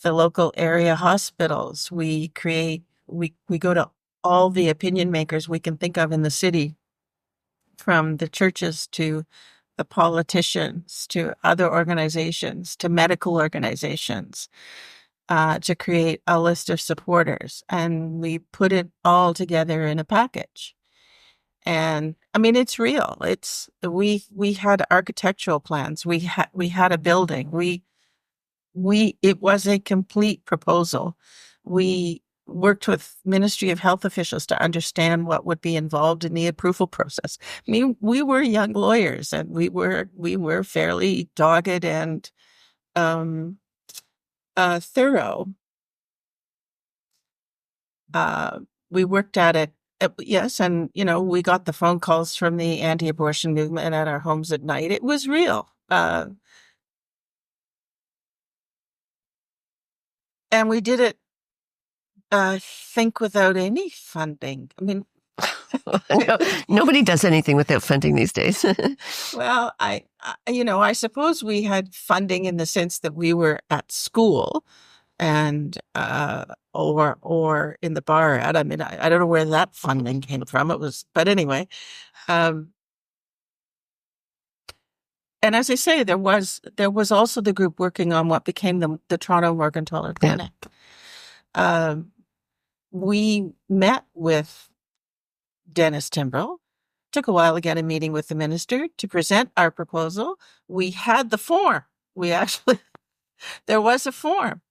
the local area hospitals. We go to all the opinion makers we can think of in the city, from the churches to the politicians to other organizations to medical organizations, to create a list of supporters. And we put it all together in a package. And I mean, it's real. We had architectural plans. We had a building. it was a complete proposal. We worked with Ministry of Health officials to understand what would be involved in the approval process. I mean, we were young lawyers, and we were fairly dogged and thorough. We worked at it. Yes, and we got the phone calls from the anti-abortion movement at our homes at night. It was real. And we did it, I think, without any funding. I mean, nobody does anything without funding these days. well, I suppose we had funding in the sense that we were at school and or in the bar. I mean, I don't know where that funding came from. But anyway. And as I say, there was also the group working on what became the Toronto Morgentaler Clinic. Yeah. We met with Dennis Timbrell. Took a while to get a meeting with the minister to present our proposal. We had the form. There was a form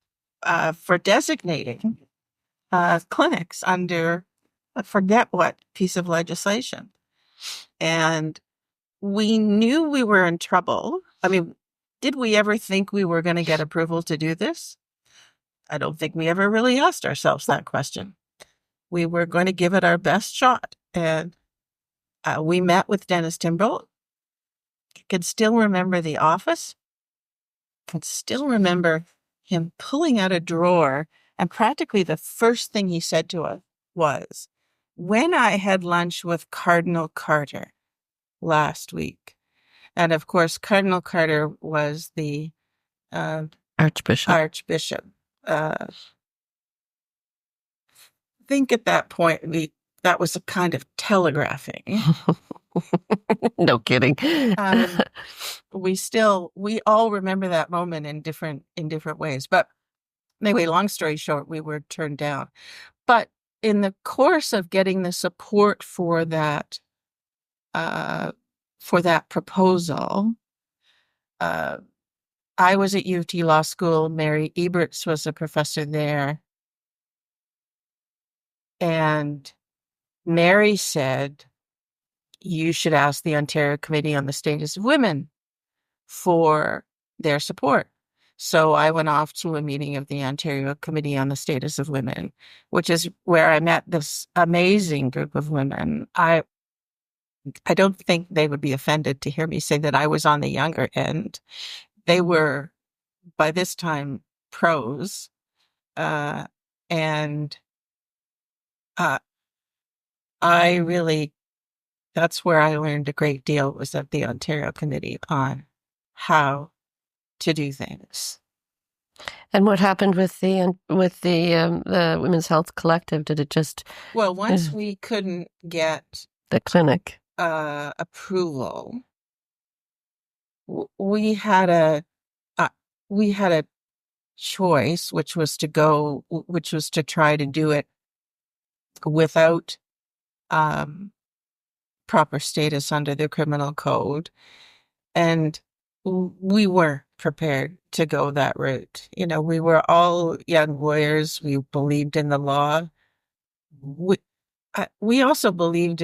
for designating clinics under, I forget what piece of legislation. And we knew we were in trouble. I mean, did we ever think we were going to get approval to do this? I don't think we ever really asked ourselves that question. We were going to give it our best shot. And we met with Dennis Timbrell. I can still remember the office. I can still remember him pulling out a drawer, and practically the first thing he said to us was, "When I had lunch with Cardinal Carter last week." And of course, Cardinal Carter was the Archbishop. I think at that point, that was a kind of telegraphing. No kidding. We all remember that moment in different ways. But anyway, long story short, we were turned down. But in the course of getting the support for that proposal, I was at U of T Law School. Mary Eberts was a professor there. And Mary said, "You should ask the Ontario Committee on the Status of Women for their support." So I went off to a meeting of the Ontario Committee on the Status of Women, which is where I met this amazing group of women. I don't think they would be offended to hear me say that I was on the younger end. They were, by this time, pros. And that's where I learned a great deal, was at the Ontario Committee on how to do things. And what happened with the Women's Health Collective? Did it just... Well, once we couldn't get the clinic approval, we had a choice, which was to try to do it without proper status under the criminal code. And we weren't prepared to go that route. We were all young lawyers. We believed in the law. We also believed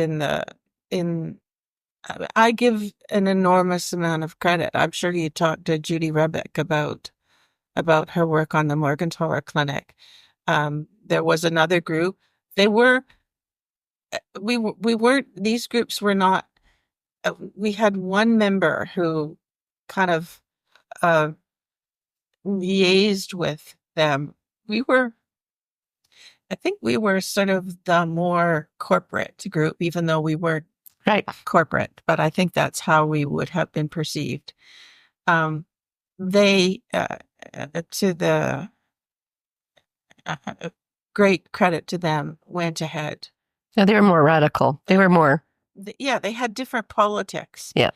I give an enormous amount of credit. I'm sure you talked to Judy Rebeck about her work on the Morgentaler Clinic. There was another group. These groups were not, we had one member who kind of liaised with them. I think we were sort of the more corporate group, even though we weren't corporate, but I think that's how we would have been perceived. They, to the great credit to them, went ahead. Yeah, they were more radical. They were more... Yeah, they had different politics. Yeah.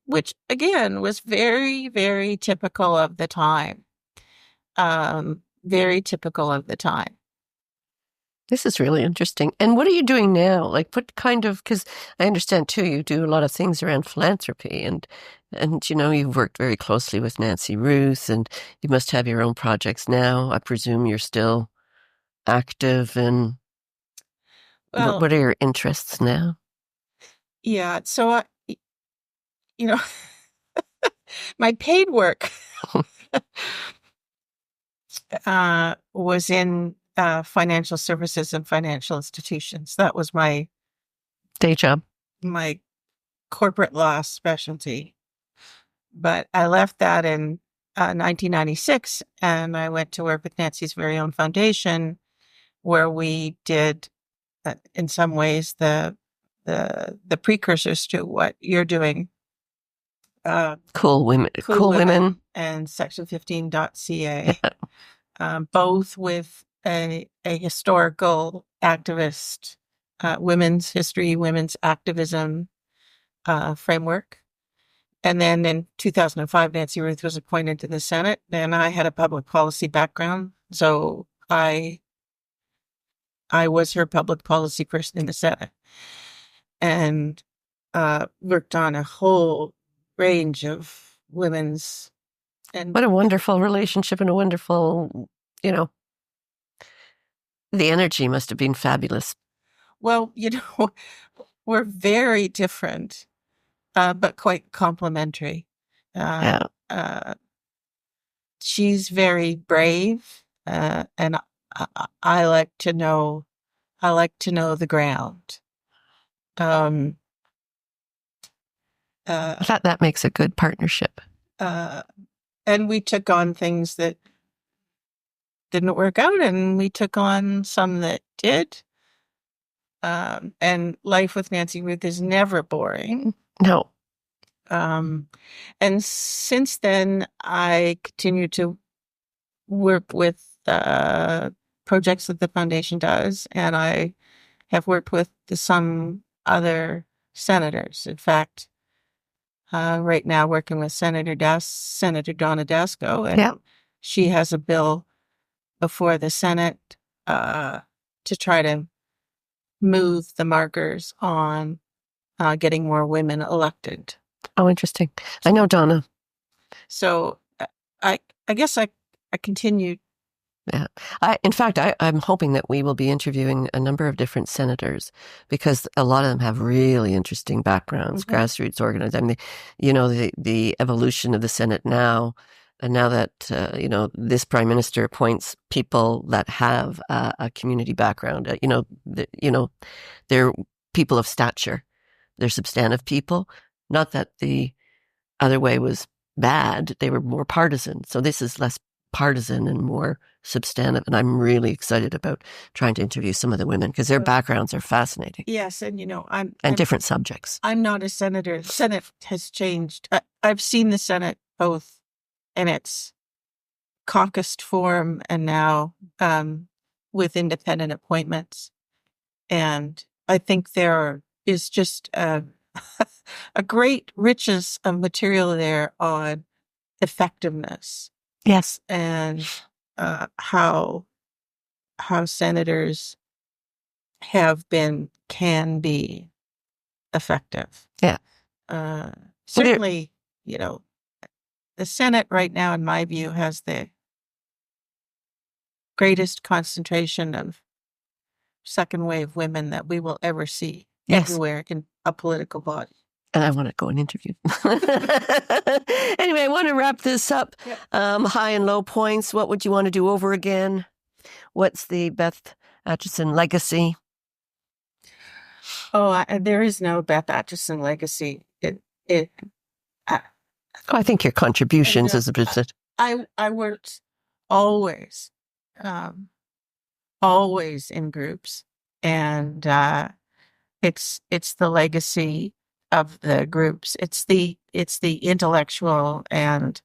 Which again, was very, very typical of the time. Very typical of the time. This is really interesting. And what are you doing now? Like, what kind of... Because I understand, too, you do a lot of things around philanthropy. And And, you've worked very closely with Nancy Ruth, and you must have your own projects now. I presume you're still active, and Well, what are your interests now? yeah. So you know, my paid work was in financial services and financial institutions. That was my Day job. my corporate law specialty. But I left that in 1996, and I went to work with Nancy's very own foundation, where we did, in some ways, the precursors to what you're doing. Cool women. Cool Women and Section 15.ca, both with a historical activist, women's history, women's activism framework. And then in 2005, Nancy Ruth was appointed to the Senate, and I had a public policy background. So I was her public policy person in the Senate, and worked on a whole range of women's. And what a wonderful relationship, and a wonderful, the energy must have been fabulous. Well, we're very different, but quite complementary. Yeah. She's very brave, and I like to know. I like to know the ground. I thought that makes a good partnership. And we took on things that didn't work out, and we took on some that did. And life with Nancy Ruth is never boring. No. And since then, I continue to work with projects that the foundation does, and I have worked with some other senators. In fact, right now working with Senator Donna Dasko, and she has a bill before the Senate to try to move the markers on getting more women elected. Oh, interesting. I know Donna. So I guess I continue. Yeah. In fact, I'm hoping that we will be interviewing a number of different senators, because a lot of them have really interesting backgrounds, grassroots organized. I mean, the evolution of the Senate now, and now that, this prime minister appoints people that have a community background, they're people of stature. They're substantive people. Not that the other way was bad. They were more partisan. So this is less partisan and more substantive. And I'm really excited about trying to interview some of the women, because their backgrounds are fascinating. Yes. And, I'm different subjects. I'm not a senator. The Senate has changed. I've seen the Senate both in its caucused form and now with independent appointments. And I think there is just a great richness of material there on effectiveness. Yes. And how senators can be effective. Yeah. Certainly, the Senate right now, in my view, has the greatest concentration of second wave women that we will ever see everywhere in a political body. And I want to go and interview them. Anyway, I want to wrap this up. Yep. High and low points. What would you want to do over again? What's the Beth Atcheson legacy? Oh, there is no Beth Atcheson legacy. I think your contributions as a business. I worked always in groups, and it's the legacy of the groups. It's the intellectual and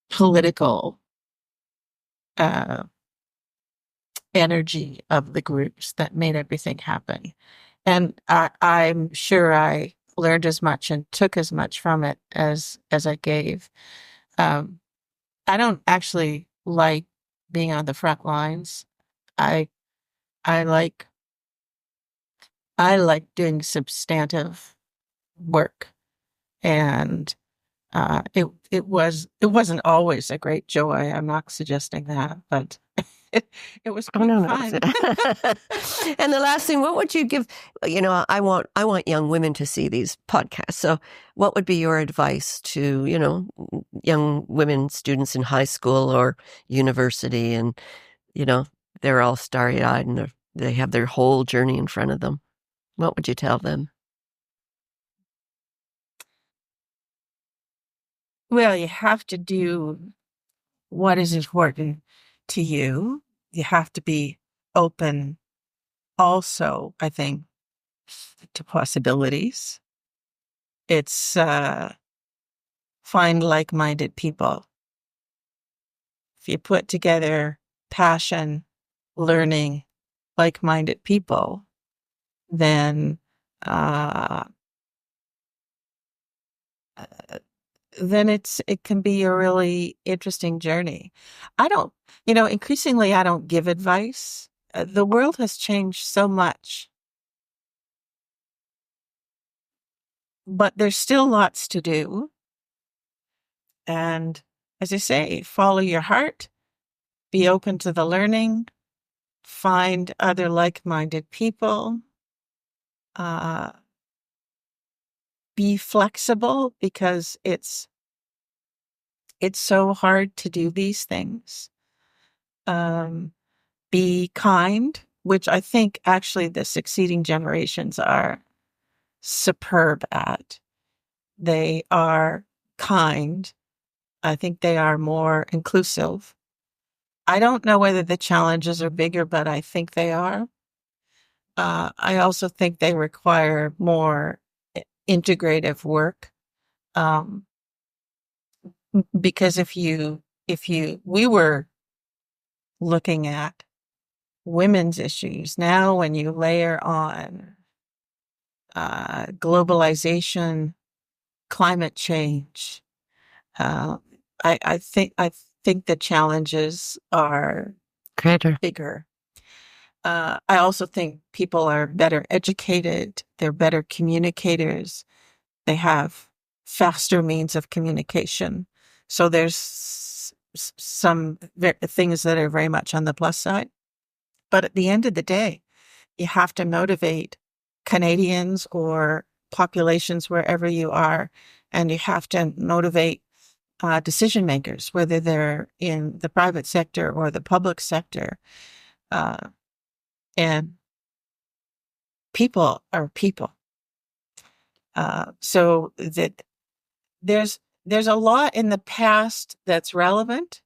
political energy of the groups that made everything happen. And I'm sure I learned as much and took as much from it as I gave. I don't actually like being on the front lines. I like I like doing substantive work, and it wasn't always a great joy. I'm not suggesting that, but it was Oh, quite no. fun. And the last thing, what would you give? I want young women to see these podcasts. So, what would be your advice to young women, students in high school or university, and they're all starry-eyed and they have their whole journey in front of them? What would you tell them? Well, you have to do what is important to you. You have to be open also, I think, to possibilities. It's find like-minded people. If you put together passion, learning, like-minded people, then it can be a really interesting journey. Increasingly I don't give advice. The world has changed so much, but there's still lots to do. And as I say, follow your heart, be open to the learning, find other like-minded people, be flexible, because it's so hard to do these things. Be kind, which I think actually the succeeding generations are superb at. They are kind. I think they are more inclusive. I don't know whether the challenges are bigger, but I think they are. I also think they require more integrative work. Because we were looking at women's issues. Now, when you layer on globalization, climate change, I think the challenges are Greater. bigger. I also think people are better educated. They're better communicators. They have faster means of communication. So there's some things that are very much on the plus side. But at the end of the day, you have to motivate Canadians or populations wherever you are, and you have to motivate decision makers, whether they're in the private sector or the public sector. And people are people. So that there's a lot in the past that's relevant,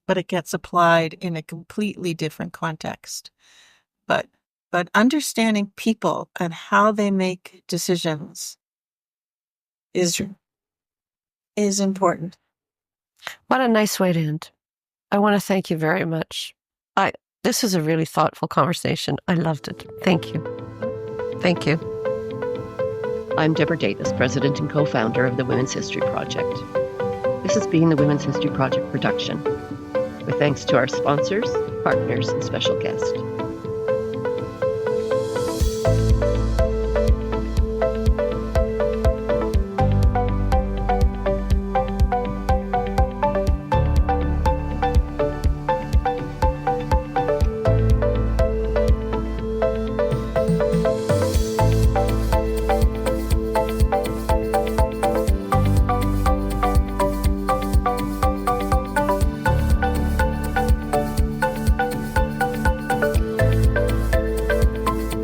but it gets applied in a completely different context. But understanding people and how they make decisions is important. What a nice way to end. I want to thank you very much. This was a really thoughtful conversation. I loved it. Thank you. Thank you. I'm Deborah Davis, President and co-founder of the Women's History Project. This has been the Women's History Project production, with thanks to our sponsors, partners, and special guests.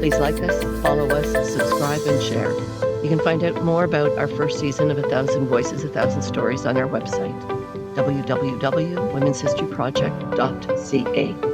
Please like us, follow us, subscribe, and share. You can find out more about our first season of 1,000 Voices, 1,000 Stories on our website, www.womenshistoryproject.ca.